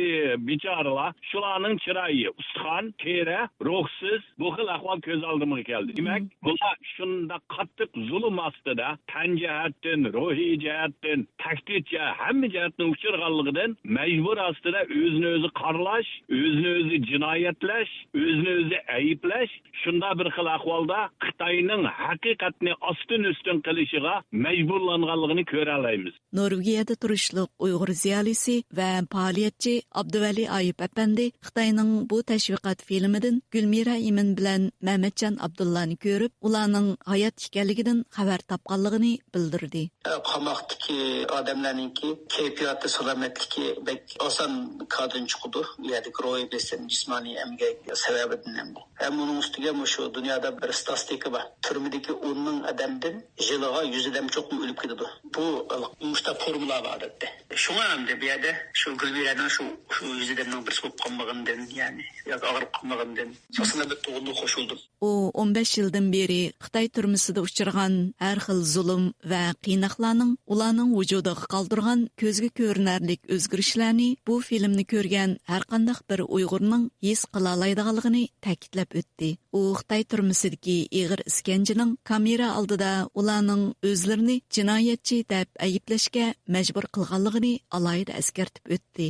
S14: bechoralar shularning chiroyi ustixon teri ruhsiz bu xil ahvol ko'z oldimga keldi. Demak bular shunda qattiq zulm ostida tan jihatdan ruhiy jihatdan tahdidga hamma jihatdan uchirganligidan majbur ostida o'zini o'zi qarlash o'zini o'zi jinoyatlash o'zini o'zi ayiblash shunda bir xil ahvolda Xitoyning haqiqatni ostin-ustin qilishiga majburlanganligini ko'ra olamiz.
S3: Norvegiyada turishliq Uyg'ur ziyolisi va faoliyatchi Abduvali Ayub apandi Xitoyning bu tashviqot filmidan Gulmira Imin bilan Mehmetjon Abdullani ko'rib, ularning hayot ekanligidan xabar topganligini bildirdi.
S15: Qamoqdagi odamlarningki kayfiyati salomatligi bek oson kadın çıkıdı. Yani kroy besen cismani emgek sebebinden hem de. Hem onun üstüge şu dünyada bir statistik var. Türmedeki onun adamdan yılığa 100 adam çok mu ölüp gidiyordu. Bu muşta formula vardı. Şuna hem de bir yerde şu Gülmira'dan şu 100 adamdan bir soğuk kalmağından yani ya ağır kalmağından sosuna bir doğulu hoş oldu.
S3: O 15 yıldan beri Xitay türmesinde uçurgan her xil zulüm ve qiynaqlarning ularning vujudiga qoldirgan ko'zga ko'rinarlik o'zgarishlarni bu filmni ko'rgan har qanday bir Uyg'urning his qila oladiganligini ta'kidlab o'tdi. U Xitoy turmusidagi ig'ir iskanjining kamera oldida ularning o'zlarini jinoyatchi deb ayblashga majbur qilganligini alohida eskartib o'tdi.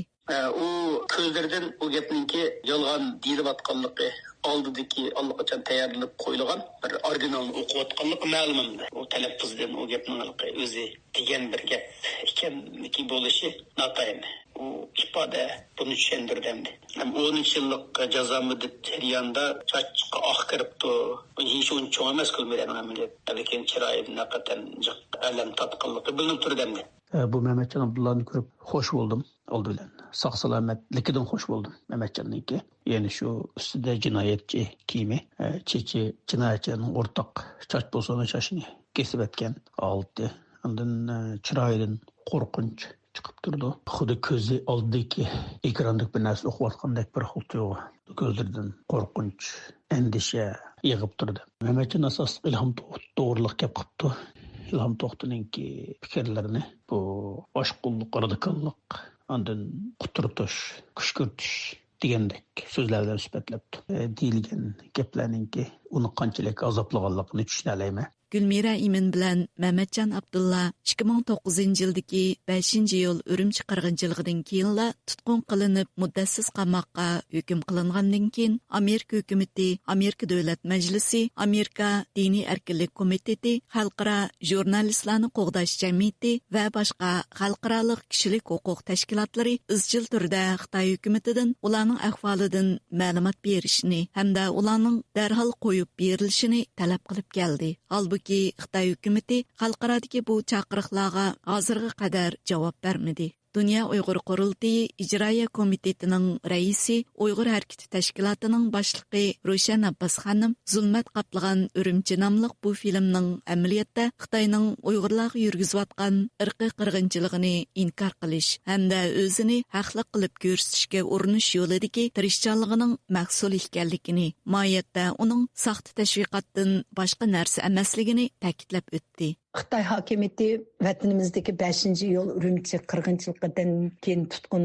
S15: O ko'zlardan o gapninki yolg'on deyilayotganligi oldidagi allaqachon tayyorlanib qo'yilgan bir originalni o'qiyotganligi ma'lumimdi. O talaffuzdan o gapning o'zi degan bir gap ekanligi bo'lishi notayin. O ifoda buni tushuntirdi. Ham 12 yillik jazo muddati jarayonida chachqa oq kiribdi. Hech o'yin cho'ng emas Gulmiraning amaliyot. Lekin chiroyidan haqiqatan alam tatqinligi bilinib turdi.
S16: Bu Mehmetjon Abdullah'ını görüp hoş buldum. Oldu bilen. Sağ salametlikinden hoş buldum Mehmetjon'ınki. Yani şu üstüde cinayetçi kiyimi. Çeçi cinayetçinin ortak çaç bozana çaşını kesip etken aldı. Ondan çıraydan korkunç çıkıp durdu. Xudu közü aldaki ekrandık bir nesli okuvatkandak bir xultuyu. Gözlerden korkunç, endişe yığıp durdu. Mehmetjon asas ilham doğruluk yapıptı. İlham Toxtun'unki fikirlerini bu aşkuluk, radikallık, ondan kuturtuş, kışkırtış degandek so'zlardan sifatlabdi. Deyilgan gaplarninki uni qanchalik azoblaganligini tushuna olmayman.
S3: Gulmira Imin bilan Mehmetjon Abdulla 2009 yildagi 5-yil Urumchi qirg'inchiligidan keyinla tutqun qilinib muddatsiz qamoqqa hukm qilingandan keyin Amerika hukumati, Amerika Davlat Majlisi, Amerika Diniy erkinlik komiteti, Xalqaro jurnalistlarni qo'g'dash jamiyati va boshqa xalqaro kishilik huquq tashkilotlari izchil turda Xitoy hukumatidan ularning ahvolidan ma'lumot berishni hamda ularning darhol qo'yib berilishini talab qilib keldi. Halbuki Xitoy hukumati xalqarodagi bu chaqiriqlarga hozirga qadar javob bermadi. Dünya Uyghur Qurultayı İcraiya Komitetining raisi, Uyghur Harekati Tashkilotining boshlig'i Roshan Abbas xonim zulmat qaplagan Urumchi nomli bu filmning amaliyotda Xitoyning Uyg'urlarga yurgizayotgan irqiy qirg'inchiligini inkor qilish hamda o'zini haqli qilib ko'rsatishga urinish yo'lidagi tirishchanligining mahsuli ekanligini, moyatda uning saxta tashviqotdan boshqa narsa emasligini ta'kidlab o'tdi.
S17: Xitoy hokimiyati vatanimizdagi 5-yil Urumchi qirg'inchiligidan keyin tutqun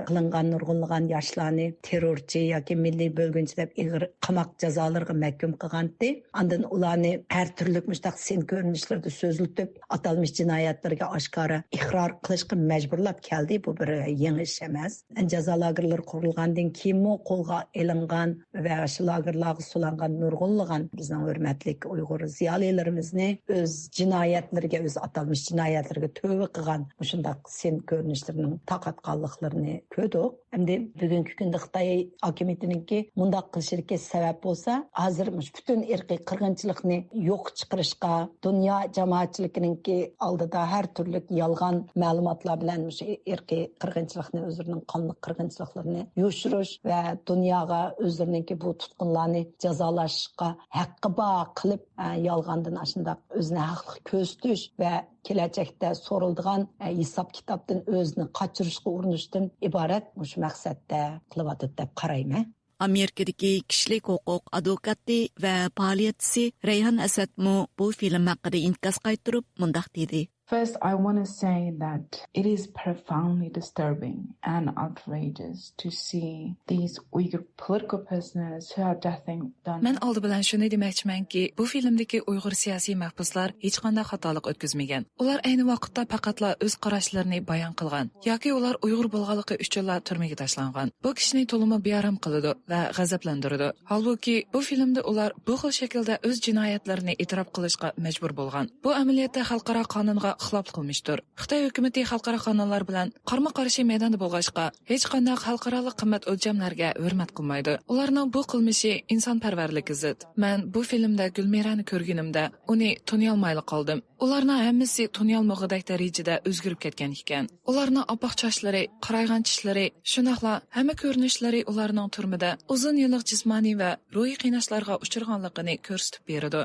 S17: qilingan nurg'unlagan yoshlarni terrorchi yoki milliy bo'lgunchi deb ig'ir qamoq jazolariga mahkum qilgandi. Andan ularni har turli mushtaq sen ko'rinishlarda so'ziltib, atalmish jinoyatlarga oshkora iqror qilishga majburlab keldi. Bu bir yangi ish emas. Jazo lagerlari qurilgandan keyinmi qo'lga olingan va shu lagerlarga sulangan nurg'unlagan bizning hurmatli Uyg'ur ziyolilarimizni o'z jinoyatlarga o'z atalmish jinoyatlarga tövbe qilgan shunday sen ko'rinishlarning taqatqanliklarini ko'rdik. Endi bugungi kunda Xitoy hokimiyatiningki mundaq qilishiga sabab bo'lsa, hozir butun irqiy qirg'inchilikni yo'q chiqarishga dunyo jamoatchiligininki oldida har turli yolg'on ma'lumotlar bilan shu irqiy qirg'inchilikni o'zlarining qonli qirg'inchiliklarini yo'shirish va dunyoga o'zlarininki bu tutqunlarni jazolashga haqqi bor qilib yolg'ondan shunday o'zini haqli ko'rsatish va kelajakda so'riladigan hisob kitobdan o'zini qochirishga urinishdan iborat shu maqsadda qilyapti deb qarayman.
S3: Amerikadagi kishilik huquq advokati va faoliyatchisi Rayhan Asadmu bu film haqida inkas qaytirib mundaq dedi.
S18: First, I want to say that it is profoundly disturbing and outrageous to see these Uyghur political prisoners who are done.
S19: Men oldi bilan shuni demoqchimanki, bu filmdagi Uyg'ur siyosiy mahbuslar hech qanday xatolik o'tkazmagan. Ular ayni vaqtda faqatla o'z qarashlarini bayon qilgan yoki ular Uyg'ur bo'lganligi uchun turmaga tashlangan. Bu kishini to'limi bearam qiladi va g'azablantiradi. Holbuki bu filmda ular bu xil shaklda o'z jinoyatlarini e'tirof qilishga majbur bo'lgan. Bu amaliyotda xalqaro qonunga xiloflik qilmishdir. Xitoy hukumati xalqaro qonunlar bilan qarama-qarshi maydonda bo'lg'achqa hech qanday xalqaro qimmat o'lchamlarga hurmat qilmaydi. Ularning bu qilmishi insonparvarlikka zid. Men bu filmda Gulmirani ko'rganimda uni tuniy olmayli qoldim. Ularning hammasi tuniy olmog'idek darajada o'zgarib ketgan ekan. Ularning oppoq sochlari, qaraygan tishlari, shunaqla hamma ko'rinishlari ularning turmida uzun yillik jismoniy va ruhiy qiynashlarga uchraganligini ko'rsatib beradi.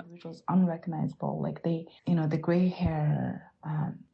S18: The gray hair,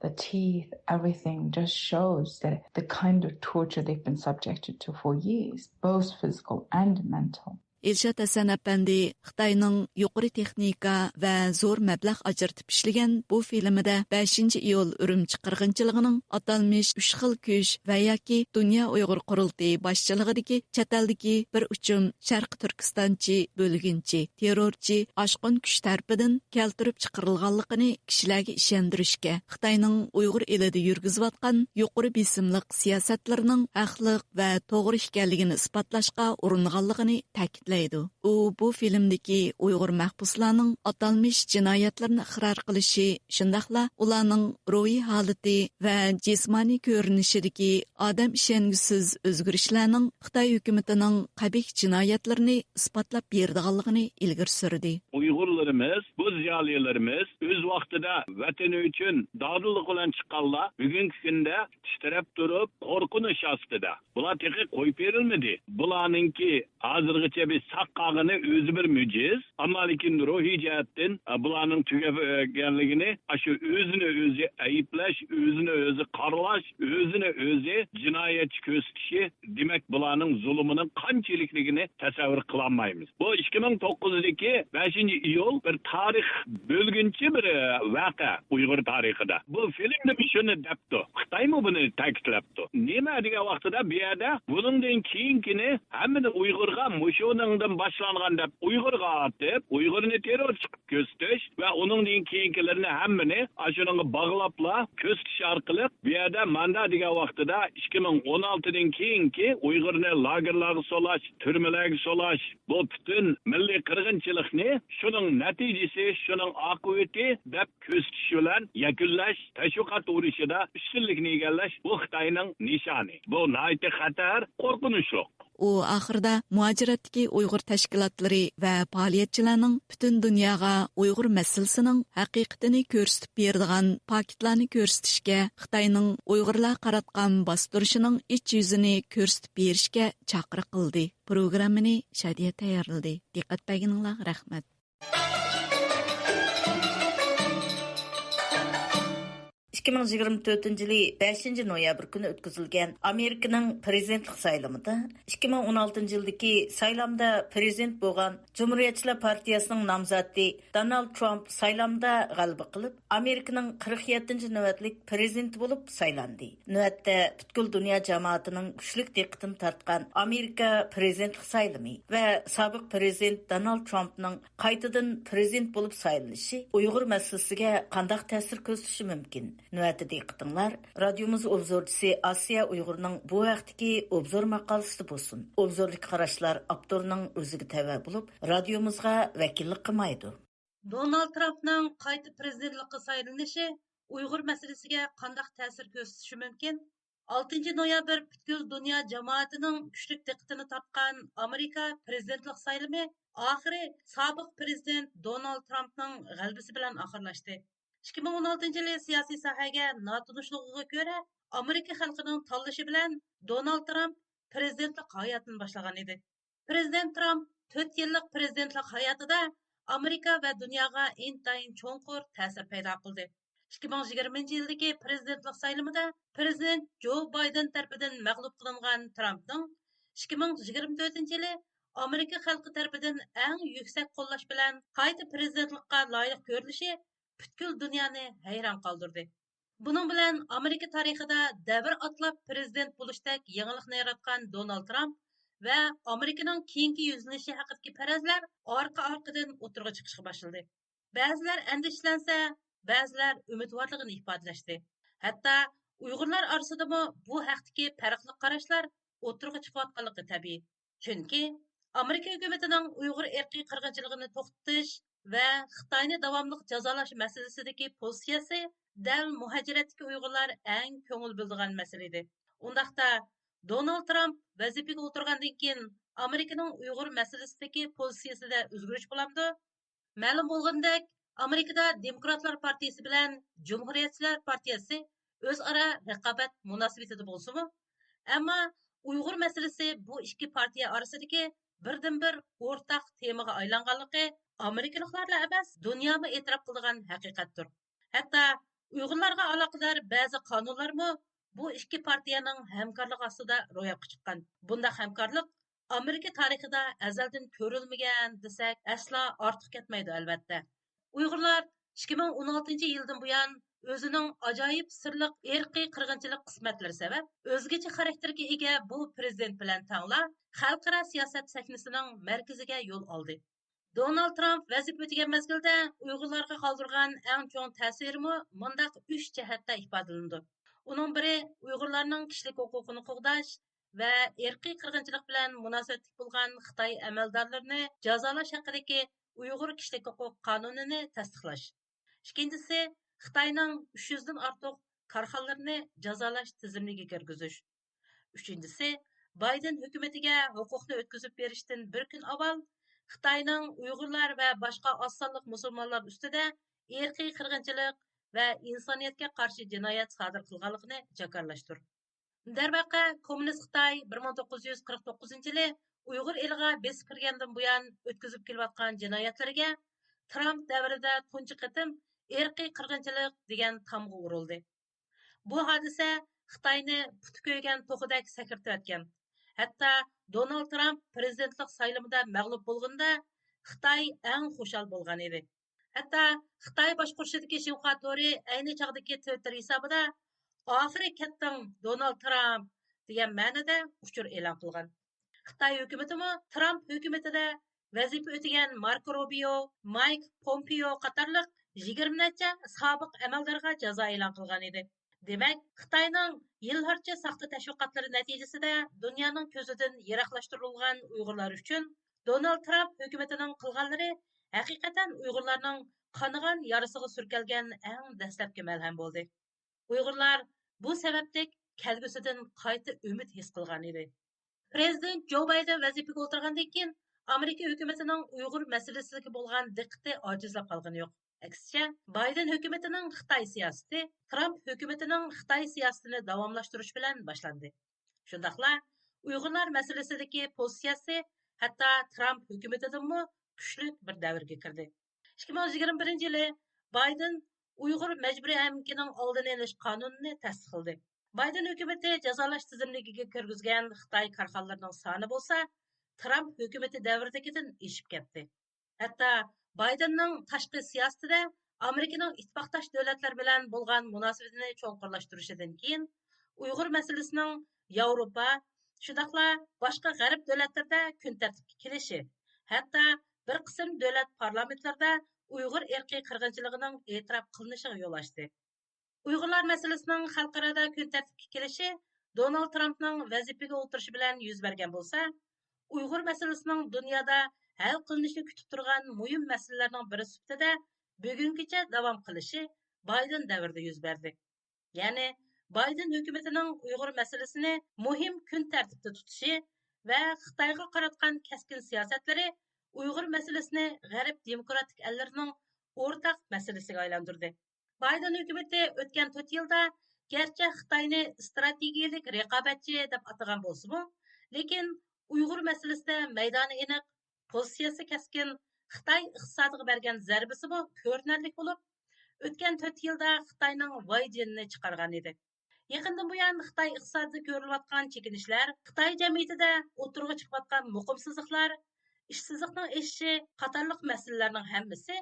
S18: the teeth, everything just shows that the kind of torture they've been subjected to for years, both physical and mental.
S3: Elshad Hasan Apandi Xitoyning yuqori texnika va zo'r mablag' ajratib ishlagan bu filmida 5-iyul Urumchi qirg'inchiligining atalmish 3 xil kuch va yoki Dunyo Uyg'ur qurultiyi boshchiligidagi chataldagi bir uchum Sharq Turkistonchi bo'lginchi terrorchi oshqon kuch tarafidan keltirib chiqarilganligini kishilarga ishontirishga Xitoyning Uyg'ur elida yurgizayotgan yuqori besimliq siyosatlarining haqliq va to'g'ri ekanligini isbotlashga uringanligini ta'kidlaydi. U bu filmdagi Uyg'ur mahbuslarning atalmish jinoyatlarni iqror qilishi, shundaqla ularning ruhiy holati va jismoniy ko'rinishidagi odam ishongisiz o'zgarishlarning Xitoy hukumatining qabih jinoyatlarini isbotlab berdiganligini ilgari surdi.
S14: Uyg'urlarimiz, bu ziyolilarimiz o'z vaqtida vatani uchun dodillik bilan chiqqanlar bugungi kunda titrab turib, qo'rqinish ostida. Bular teqi qo'yib berilmadi. Bularningki hozirgacha biz saqqag'ini o'zi bir mo'jiz, ammo lekin ruhiy jihatdan bularning tugaganligini, shu o'zini o'zi ayiblash, o'zini o'zi qaralash, o'zini o'zi jinoyatchi ko'rsatishi, demak bularning zulmining qanchalikligini tasavvur qila olmaymiz. Bu 2009'dagi 5-iyul bir tarix bo'lgunchi bir voqea Uyg'ur tarixida. Bu filmda shuni debdi. Xitoymi buni ta'kidlabdi. Nima degan vaqtida bu yerda buningdan keyingini hammani Uyg'urga mushuningdan boshlangan deb Uyg'urga atib, Uyg'urni terrorchi ko'rsatish va uningdan keyingilarini hammani ashunga bog'labla ko'rsatish orqali bu yerda manda degan vaqtida 2016dan keyingi Uyg'urni lagerlarga solash, turmalarga solash, bu butun milliy qirg'inchilikni shuning natijasi, shuning oqibati deb ko'rsatish bilan yakunlash, tashviqot urishida ustunlikni egallash bu Xitoyning nishoni. Bu nihoyatda xatar, qo'rqinchli.
S3: U oxirida muajiratdagi Uyg'ur tashkilotlari va faoliyatchilarning butun dunyoga Uyg'ur masalasining haqiqatini ko'rsatib beradigan paketlarni ko'rsatishga, Xitoyning Uyg'urlar qaratgan bostirishining ich yuzini ko'rsatib berishga chaqiriq qildi. Programmani Shadiya tayyorladi. Diqqat berganingizga rahmat.
S4: 2024 yılı 5 noyabr günü ötküzülgen Amerika'nın prezidentlik saylamında 2016 yıldaki saylamda prezident boğan Cumhuriyetçiler Partiyasının namzatı Donald Trump saylamda galba kılıp Amerika'nın 47. növetlik prezidenti bulup saylandı. Növetde bütkül dünya cemaatinin güçlük dikkatini tartkan Amerika prezidentlik saylamı ve sabık prezident Donald Trump'ның qaytadan prezident bulup saylanışı Uyghur meselesiga qandaq ta'sir ko'rsatishi mumkin. Növətdə diqqətinlər, radiomuz obzorçisi Asiya Uyğurunun bu vaxtdaki obzor maqalası bolsun. Obzorlik qarashlar avtorunun özüge təvə bulub, radiomuzga vəkillik qılmaydı.
S20: Donald Trump'ның qayta prezidentlikka saylanışı Uyğur meselesiga qandaq ta'sir ko'rsatishi mumkin? 6 noyabr bütkül dünya cemaatinin güçlük diqqətini tartqan Amerika prezidentlik saylımı axırı sabıq prezident Donald Trump'ның g'albisi bilan oxirlashdi. 2016 yılı siyasi sahaga notunuşluğuna göre Amerika xalqining tanlashi bilan Donald Trump prezidentlik hayotini boshlagan edi. Prezident Trump 4 yillik prezidentlik hayotida Amerika va dunyoga intayin cho'nqur ta'sir paydo qildi. 2020 yildagi prezidentlik saylamida prezident Joe Biden tarafidan mag'lub qilingan Trumpning 2024 yili Amerika xalqi tarafidan eng yuksak qo'llash bilan qayta prezidentlikqa loyiq ko'rilishi butkul dunyoni hayron qoldirdi. Buning bilan Amerika tarixida davr atlab prezident bo'lishdek yangilikni yaratgan Donald Trump va Amerikaning keyingi yuzlanishi haqidagi farazlar orqa-orqadan o'tirg'a chiqishga boshladi. Ba'zilar andishlansa, ba'zilar umidvorligini ifodalashdi. Hatto Uyg'urlar orasidami bu haqdagi farqli qarashlar o'tirg'a chiqayotganligi tabiiy. Chunki Amerika hukumatining Uyg'ur irqiy qirg'inchiligini to'xtatish va Xitoyni davomli jazolash masalasidagi pozitsiyasi dal muhajiratdagi Uyg'urlar eng ko'ngil bildigan masala edi. Undaqda Donald Trump vazifaga o'tirgandan keyin Amerikaning Uyg'ur masalasidagi pozitsiyasida o'zgarish bo'lamdi. Ma'lum bo'lgandek, Amerikada Demokratlar partiyasi bilan Cumhuriyetchilar partiyasi o'zaro raqobat munosabatida bo'lsa-mu, ammo Uyg'ur masalasi bu ikki partiya orasidagi birdan-bir o'rtaq temaga aylanganligi Amerikaliklarla emas, dunyoga e'tirof qilgan haqiqatdir. Hatto Uyg'urlarga aloqador ba'zi qonunlarmi bu ikki partiyaning hamkorligi ostida ro'yobga chiqqan. Bunday hamkorlik Amerika tarixida azaldan ko'rilmagan desak, aslo ortiq ketmaydi albatta. Uyg'urlar 2016-yildan buyon o'zining ajoyib sirliq irqiy qirg'inchilik qismatlari sabab o'zgacha xarakterga ega bu prezident bilan tangla xalqaro siyosat sahnasining markaziga yo'l oldi. Donald Trump vazifa o'tagan mezgilda Uyg'urlarga qoldirgan eng chong ta'sirimi mundaq 3 jihatda ifodalandi. Uning biri Uyg'urlarning kishilik huquqini qo'g'dash va irqiy qirg'inchilik bilan munosabatli bo'lgan Xitoy amaldorlarini jazolash haqidagi Uyg'ur kishilik huquq qonunini tasdiqlash. Ikkinchisi Xitoyning 300 dan ortiq korxonalarini jazolash tizimiga kirgizish. Uchinchisi Bayden hukumatiga huquqni o'tkazib berishdan bir kun avval Xitoyning Uyg'urlar va boshqa oz sonli musulmonlar ustida irqiy qirg'inchilik va insoniyatga qarshi jinoyat sodir qilganligini jakarlashdir. Darvaqa kommunist Xitoy 1949-yili Uyg'ur eliga besib kirgandan buyon o'tkazib kelayotgan jinoyatlarga Trump davrida tunji qatim irqiy qirg'inchilik degan tamg'a urildi. Bu hodisa Xitoyni puti ko'ygan to'qidak sakirtayotgan. Hatto Donald Trump prezidentlik saylovida mag'lub bo'lganda Xitoy eng xushal bo'lgan edi. Hatto Xitoy boshqurishidagi Xinhua To'ri ayni chog'dagi Twitter hisobida "Oxiri ketding Donald Trump" degan ma'noda uchur e'lon qilgan. Xitoy hukumatimi Trump hukumatida vazifa o'tagan Marko Rubio, Mike Pompeo qatorliq 20 necha sobiq amaldorga jazo e'lon qilgan edi. Demak, Xitoyning yillarcha saxta tashviqotlari natijasida dunyoning ko'zidan yiroqlashtirilgan Uyg'urlar uchun Donald Trump hukumatining qilganlari haqiqatan Uyg'urlarning qonigan yarasiga surkalgan eng dastlabki malham bo'ldi. Uyg'urlar bu sabablik kelgusidan qayta umid his qilgan edi. Prezident Joe Biden vazifaga o'tirgandan keyin Amerika hukumatining Uyg'ur masalasiga bo'lgan diqqati ojizlab qolgani yo'q. Aksicha, Biden hukumatining Xitoy siyosati Trump hukumatining Xitoy siyosatini davomlashtirish bilan boshlandi. Shundaqla Uyg'urlar masalasidagi pozitsiyasi hatto Trump hukumatidanmi kuchli bir davrga kirdi. 2021-yili Biden Uyg'ur majburiy emgakning oldini olish qonunini tasdiqladi. Biden hukumati jazolash tizimligiga kirgizgan Xitoy korxonalarining soni bo'lsa, Trump hukumati davridagidan eshib ketdi. Hatto Bidenning tashqi siyosatida Amerikaning ittifoqdosh davlatlar bilan bo'lgan munosabatini cho'nqurlashtirishidan keyin Uyg'ur masalasining Yevropa, shundaqla boshqa g'arb davlatlarida kun tartibga kelishi, hatto bir qism davlat parlamentlarida Uyg'ur irqiy qirg'inchiligining e'tirof qilinishiga yo'l ochdi. Uyg'urlar masalasining xalqaro kun tartibga kelishi Donald Trumpning vazifaga o'tirishi bilan yuz bergan bo'lsa, Uyg'ur masalasining dunyoda hal qilinishni kutib turgan muhim masalalarning biri sifatida bugungacha davom qilishi Biden davrida yuz berdi. Ya'ni Biden hukumatining Uyg'ur masalasini muhim kun tartibda tutishi va Xitoyga qaratgan keskin siyosatlari Uyg'ur masalasini g'arb demokratik ellarining o'rtaq masalasiga aylantirdi. Biden hukumati o'tgan 4 yilda garchi Xitoyni strategiyalik raqobatchi deb atagan bo'lsa-mu, lekin Uyg'ur masalasida maydoni aniq, pozitsiyasi keskin, Xitoy iqtisodiga bergan zarbasi bu ko'rinarli bo'lib, o'tgan 4 yilda Xitoyning voyjinini chiqargan edi. Yaqindan buyon Xitoy iqtisodida ko'rilayotgan chekinishlar, Xitoy jamiyatida o'tirg'i chiqayotgan muqimsizliklar, ishsizlikning eshishi qatorliq masalalarning hammasi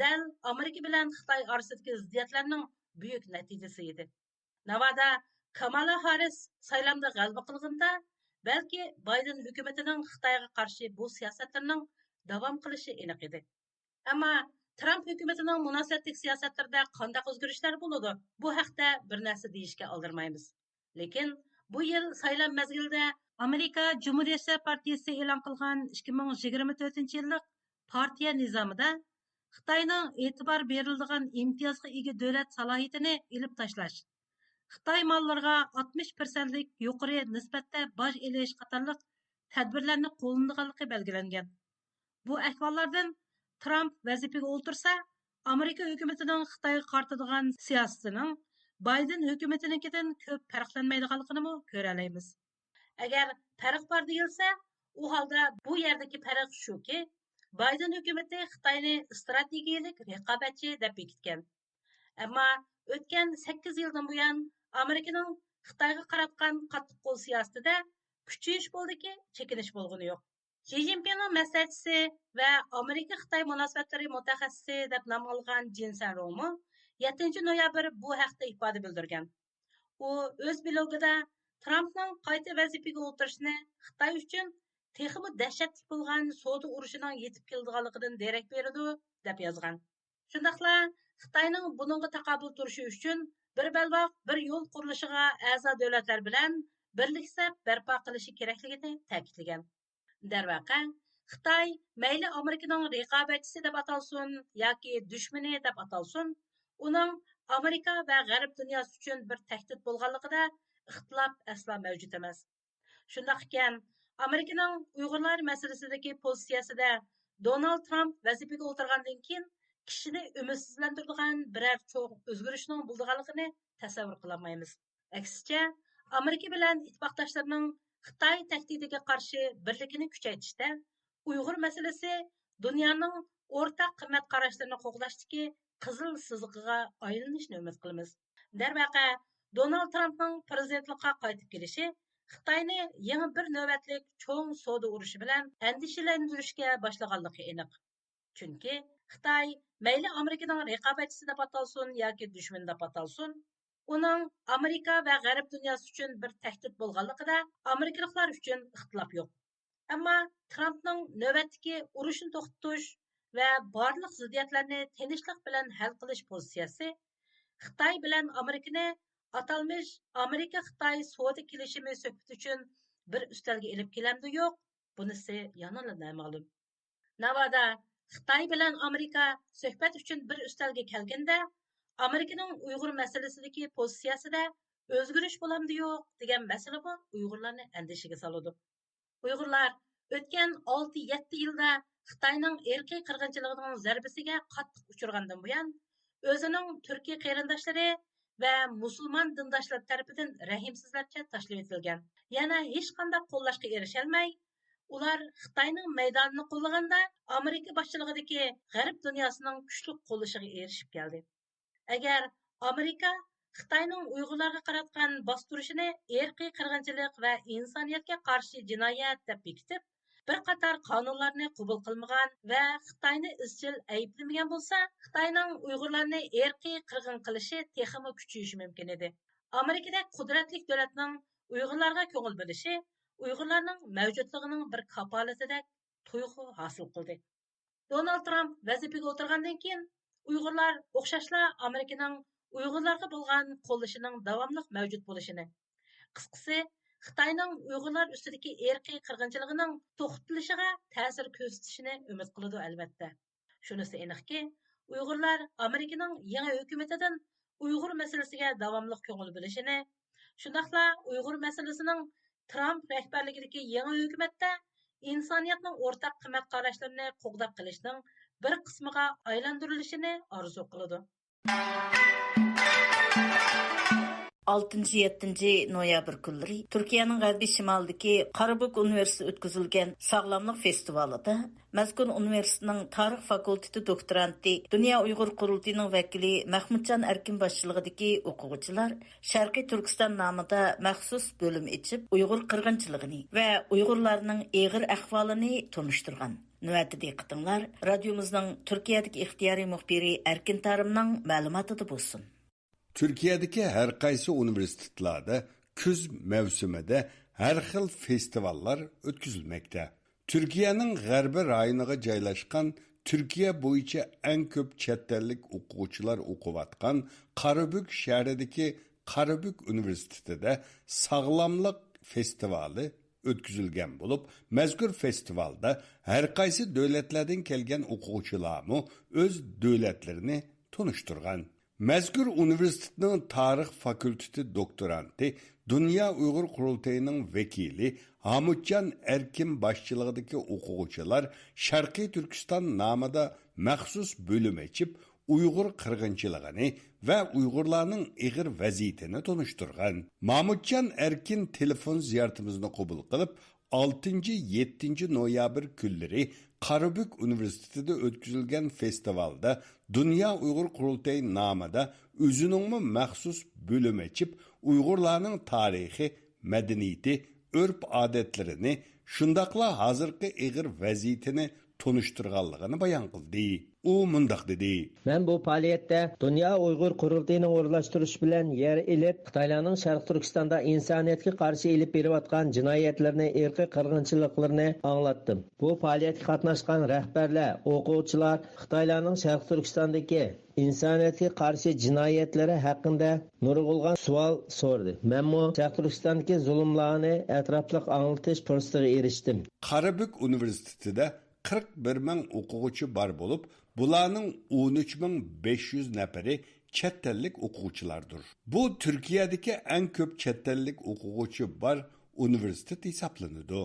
S20: dal Amerika bilan Xitoy orasidagi ziddiyatlarning buyuk natijasi edi. Navada Kamala Harris saylamda g'alaba qilganda, balki Bayden hukumatining Xitoyga qarshi bu siyosatlarning davom qilishi aniq edi. Ammo Trump hukumatining munosabatlik siyosatlarida qanday o'zgarishlar bo'ladi? Bu haqda bir narsa deyishga oldirmaymiz. Lekin bu yil saylam mezgilida Amerika Cumhuriyetçiler Partiyasi e'lon qilgan 2024-yillik partiya nizomida Xitoyning e'tibor beriladigan imtiyozga ega davlat salohiyatini ilib tashlash, Xitoy mollariga 60%lik yuqori nisbatda boj elish qatorliq tadbirlarni qo'llanganligi belgilangan. Bu ahvollardan Trump vazifaga o'tirsa, Amerika hukumatining Xitoyga qartadigan siyosatining Bayden hukumatinikidan ko'p farqlanmaydiganligini ko'ra olamiz. Agar farq bor deyilsa, u holda bu yerdagi farq shuki, Bayden hukumati Xitoyni strategiyalik raqobatchi deb bekitgan. Ammo o'tgan 8 yildan buyon Amerikaning Xitoyga qaratgan qattiq qo'l siyosatida kuchayish bo'ldiki, chekinish bo'lgani yo'q. Xi Jinpingning maslahatchisi va Amerika-Xitoy munosabatlari mutaxassisi deb nom olgan Jinsen Romo 7 noyabr bu haqda ifoda bildirgan. U o'z blogida Trumpning qayta vazifaga o'tirishini Xitoy uchun texmi dahshatli bo'lgan savdo urushining yetib keldiganligidan darak beradi deb yozgan. Shundaqla Xitoyning buningga taqobil turishi uchun bir balvoq bir yo'l qurilishiga a'zo davlatlar bilan birlikda barpo qilishi kerakligini ta'kidlagan. Darvaqa, Xitoy mayli Amerikaning raqobatchisi deb atalsin yoki dushmani deb atalsin, uning Amerika va G'arb dunyosi uchun bir tahdid bo'lganligida ixtilof aslo mavjud emas. Shundaq ekan, Amerikaning Uyg'urlar masalasidagi pozitsiyasida Donald Trump vazifaga o'tirgandan keyin kishini umidsizlantiradigan biror cho'q o'zgarishning bo'lganligini tasavvur qila olmaymiz. Aksincha, Amerika bilan ittifoqdoshlarining Xitoy tahdidiga qarshi birligini kuchaytirishda Uyg'ur masalasi dunyoning o'rtaq qimmat qarashlarini qo'g'lashdagi qizil siziqiga aylanishini umid qilamiz. Darvaqa, Donald Trumpning prezidentlikka qaytib kelishi Xitoyni yangi bir navbatlik cho'ng savdo urushi bilan andishalantirishga boshlaganligi aniq. Chunki Xitoy mayli Amerikaning raqobatchisi deb atalsin yoki dushman deb atalsin, uning Amerika va G'arb dunyosi uchun bir tahdid bo'lganligida Amerikaliklar uchun ixtilof yo'q. Ammo Trumpning navbatdagi urushni to'xtatish va barliq ziddiyatlarni tinchlik bilan hal qilish pozitsiyasi Xitoy bilan Amerikani atalmish Amerika-Xitoy savdo kelishimi suhbati uchun bir ustalga ilib kelamdi yo'q, bunisi yana noma'lum. Navada Xitoy bilan Amerika suhbat uchun bir ustalga kelganda Amerikaning Uyg'ur masalasidagi pozitsiyasida o'zgarish bo'lamdi yo'q degan masala bu Uyg'urlarni andishiga soladi. Uyg'urlar o'tgan 6-7 yilda Xitoyning erkiy qirg'inchiligining zarbasiga qattiq uchirgandan buyon o'zining Turkiya qarindoshlari va musulmon dindoshlar tarafidan rahimsizlarcha tashlab etilgan. Yana hech qanday qo'llashga erisholmay, ular Xitoyning maydonini qo'llaganda Amerika boshchiligidagi G'arb dunyosining kuchli qo'llashiga erishib keldi. Agar Amerika Xitoyning Uyg'urlarga qaratgan bostirishini erkiy qirg'inchilik va insoniyatga qarshi jinoyat deb bekitib, bir qator qonunlarni qabul qilmagan va Xitoyni izchil ayblamagan bo'lsa, Xitoyning Uyg'urlarni erkiy qirg'in qilishi texmi kuchayishi mumkin edi. Amerikada qudratli davlatning Uyg'urlarga ko'ngil bo'lishi Uyg'urlarning mavjudligining bir kafolatidek tuyg'u hosil qildi. Donald Trump vazifaga o'tirgandan keyin Uyg'urlar o'xshashla Amerikaning Uyg'urlarga bo'lgan qo'llashining davomli mavjud bo'lishini, qisqasi Xitoyning Uyg'urlar ustidagi erkiy qirg'inchiligining to'xtatilishiga ta'sir ko'rsatishini umid qiladi albatta. Shunisi aniqki, Uyg'urlar Amerikaning yangi hukumatidan Uyg'ur masalasiga davomli ko'ngil bo'lishini, shundaqla Uyg'ur masalasining Trump rahbarligidagi yangi hukumatda insoniyatning o'rtaq qimmat qarashlarini qo'g'dab qilishning bir qismiga aylantirilishini orzu qiladi.
S4: 6-7 noyabr kunlari Türkiye'nin g'arbiy shimolidagi Qarabük Universiteti o'tkazilgan sog'lomlik festivalida mazkur universitetning tarix fakulteti doktoranti, Dünya Uyg'ur qurultiyining vakili Mahmudjon Erkin boshchiligidagi o'quvchilar Sharqiy Turkiston nomida maxsus bo'lim ochib, Uyg'ur qirg'inchiligini va Uyg'urlarning og'ir ahvolini tunishtirgan. Növətdə diqqətinizlər radiomuzun Türkiyədəki ixtiyari muxbiri Erkin Tarımның məlumatıdır bolsun.
S21: Türkiyədəki hər qaysı universitetlərdə küz mövsümündə hər xil festivallar ötküzülməkdə. Türkiye'nin g'arbiy rayoniga joylashgan Türkiye bo'yicha eng ko'p chet ellik o'quvchilar o'qiyotgan Qarabük shahridagi Qarabük universitetida sog'lomlik festivali o'tkazilgan bo'lib, mazkur festivalda har qaysi davlatlardan kelgan o'quvchilarmi o'z davlatlarini tanishtirgan. Mazkur universitetning tarix fakulteti doktoranti, Dünya Uyg'ur qurultayining vakili Hamudjon Erkin boshchiligidagi o'quvchilar Sharqiy Turkiston nomida maxsus bo'lim ochib, Uyg'ur qirg'inchiligini va Uyg'urlarning ig'ir vaziyatini tanishtirgan. Hamudjon Erkin telefon ziyoratimizni qabul qilib, 6-7 noyabr kunlari Qarabük Universitetida o'tkazilgan festivalda Dünya Uyg'ur qurultayi nomida o'zining maxsus bo'lim ochib, Uyg'urlarning tarixi, madaniyati, urf-odatlarini, shundaqla hozirgi ig'ir vaziyatini tanishtirganligini bayon qildi. U mundaq dedi:
S22: "Men bu faoliyatda Dünya Uyg'ur qurultayining o'rlashtirishi bilan yer elib, Xitoylarning Sharq Turkistonda insoniyatga qarshi elib berayotgan jinoyatlarni, irqiy qirg'inchiliklarni anglatdim. Bu faoliyatga qatnashgan rahbarlar, o'quvchilar Xitoylarning Sharq Turkistondagi insoniyatga qarshi jinoyatlari haqida nurg'ulg'an savol so'radi. Menmo Sharq Turkistondagi zulmlarni atrofliq anglatish fursatiga erishdim."
S21: Qarabük Universitetida 41 ming o'quvchi bor bo'lib, bularning 13.500 nafari chet ellik o'quvchilardir. Bu Turkiyadagi eng ko'p chet ellik o'quvchi bor universitet hisoblanadi.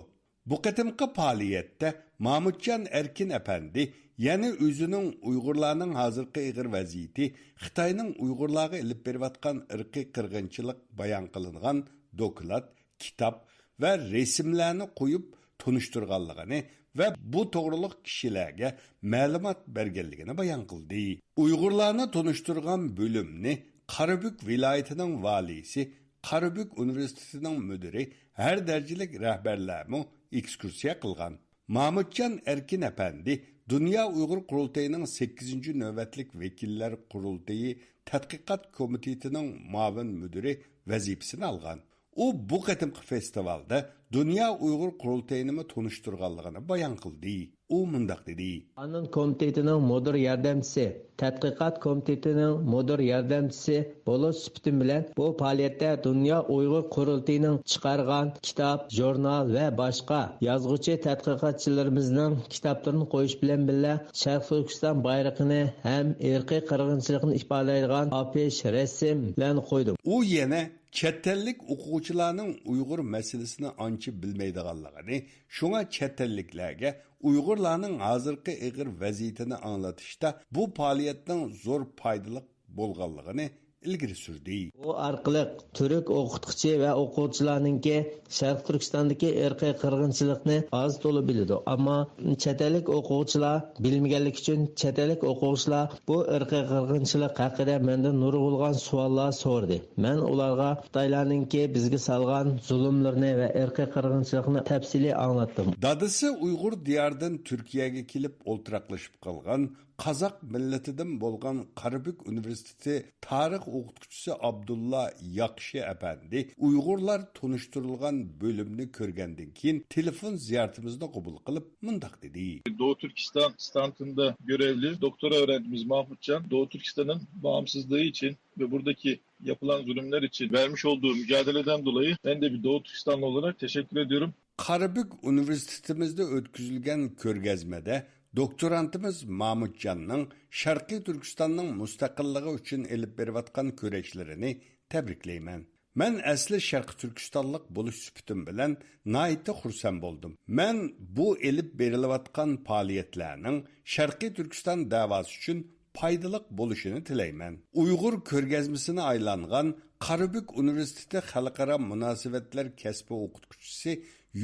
S21: Bu qatimqi faoliyatda Mahmudjon Erkin apandi, ya'ni o'zining Uyg'urlarning hozirgi ig'ir vaziyati, Xitoyning Uyg'urlarga ilib berayotgan irqiy qirg'inchilik bayon qilingan doklad, kitob va rasmlarni qo'yib tunishtirganligini ve bu to'g'riliq kishilarga ma'lumot berganligini bayon qildi. Uyg'urlarni tunishtirgan bo'limni Qarabük viloyatining valisi, Qarabük universitetining mudiri, har darajalik rahbarlarmi ekskursiya qilgan. Mahmudjon Erkin apandi Dünya Uyg'ur qurultayining 8. navbatlik vakillar qurultayi tadqiqot komitetining muavin mudiri vazifasini olgan. U bu qatimqi festivalda Dünya Uyg'ur qurultayini tunishtirganligini bayon qildi. U mundaq dedi:
S22: "Qonun komitetining mudir yordamchisi, tadqiqot komitetining mudir yordamchisi bo'lish sifatim bilan bu faoliyatda Dünya Uyg'ur qurultayining chiqargan kitob, jurnal va boshqa yozuvchi tadqiqotchilarimizning kitoblarini qo'yish bilan birga Sharq Turkiston bayrog'ini ham irqiy qirg'inchilikni ifodalaydigan afish, rasm bilan qo'ydim."
S21: U yana chet ellik o'quvchilarning Uyg'ur masalasini ancha bilmaydiganligini, shunga chet elliklarga Uyg'urlarning hozirgi ig'ir vaziyatini anglatishda bu faoliyatning zo'r foydali bo'lganligini ilgari surdi.
S22: Bu orqali turk o'qituvchi va o'quvchilarningki Sharq Turkistondagi irqiy qirg'inchilikni oz to'la biladi. Ammo chet ellik o'quvchilar bilmaganligi uchun chet ellik o'quvchilar bu irqiy qirg'inchilik haqida mendan nurg'ulg'an savollar so'radi. Men ularga Xitoylarningki bizga solgan zulmlarni va irqiy qirg'inchilikni tafsiliy anglatdim.
S21: Dadisi Uyg'ur diyardan Turkiyaga kelib o'ltiraqlashib qolgan Қазақ milletidan bo'lgan Qarabük Universiteti tarix o'qituvchisi Abdulla Yaxshi apandi Uyg'urlar tunishtirilgan bo'limni ko'rgandan keyin telefon ziyoratimizni qabul qilib mundaq dedi:
S23: Doğu Türkistan standında görevli doktora öğrencimiz Mahmudcan, Doğu Türkistan'ın bağımsızlığı için ve buradaki yapılan zulümler için vermiş olduğu mücadeleden dolayı ben de bir Doğu Türkistanlı olarak teşekkür ediyorum.
S21: Qarabük Universitetimizde o'tkazilgan ko'rgazmada doktorantimiz Mahmudjonning Sharqiy Turkistonning mustaqilligi uchun elib berayotgan kurashlarini tabriklayman. Men asli Sharqiy Turkistonlik bo'lish sifatim bilan nihoyatda xursand bo'ldim. Men bu elib berilayotgan faoliyatlarning Sharqiy Turkiston da'vosi uchun foydali bo'lishini tilayman. Uyg'ur ko'rgazmasini aylangan Qarabük Universiteti Xalqaro munosabatlar kasbi o'qituvchisi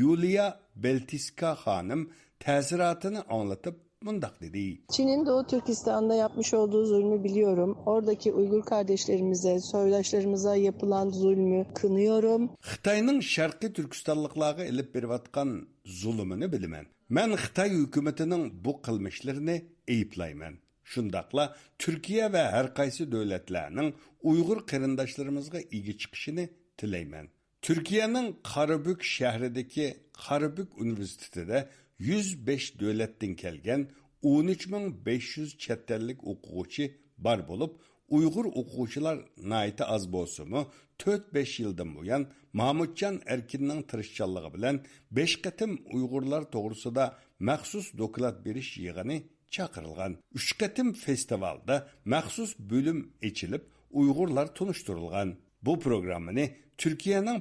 S21: Yuliya Beltiska xonim ta'siratini anlatıp mundak dedi.
S1: Çin'in Doğu Türkistan'da yapmış olduğu zulmü biliyorum. Oradaki Uygur kardeşlerimize, soydaşlarımıza yapılan zulmü kınıyorum.
S21: Xitayning Sharqiy Turkistonliklarga ilib berayotgan zulmini bilaman. Men Xitoy hukumatining bu qilmishlarini ayiblayman. Shundaqla Turkiya va har qaysi davlatlarning Uyg'ur qarindoshlarimizga ega chiqishini tilayman. Turkiyaning Qarabük shahridagi Qarabük Universitetida 105 davlatdan kelgan 13.500 chet ellik o'quvchi bor bo'lib, Uyg'ur o'quvchilar nayti az bo'lsa-mu 4-5 yildan buyon Mahmudjon Erkinning tirishchanligi bilan 5 qatim Uyg'urlar to'g'risida maxsus doklad berish yig'ini chaqirilgan. 3 qatim festivalda maxsus bo'lim ochilib, Uyg'urlar tunishtirilgan. Bu programmani Turkiyaning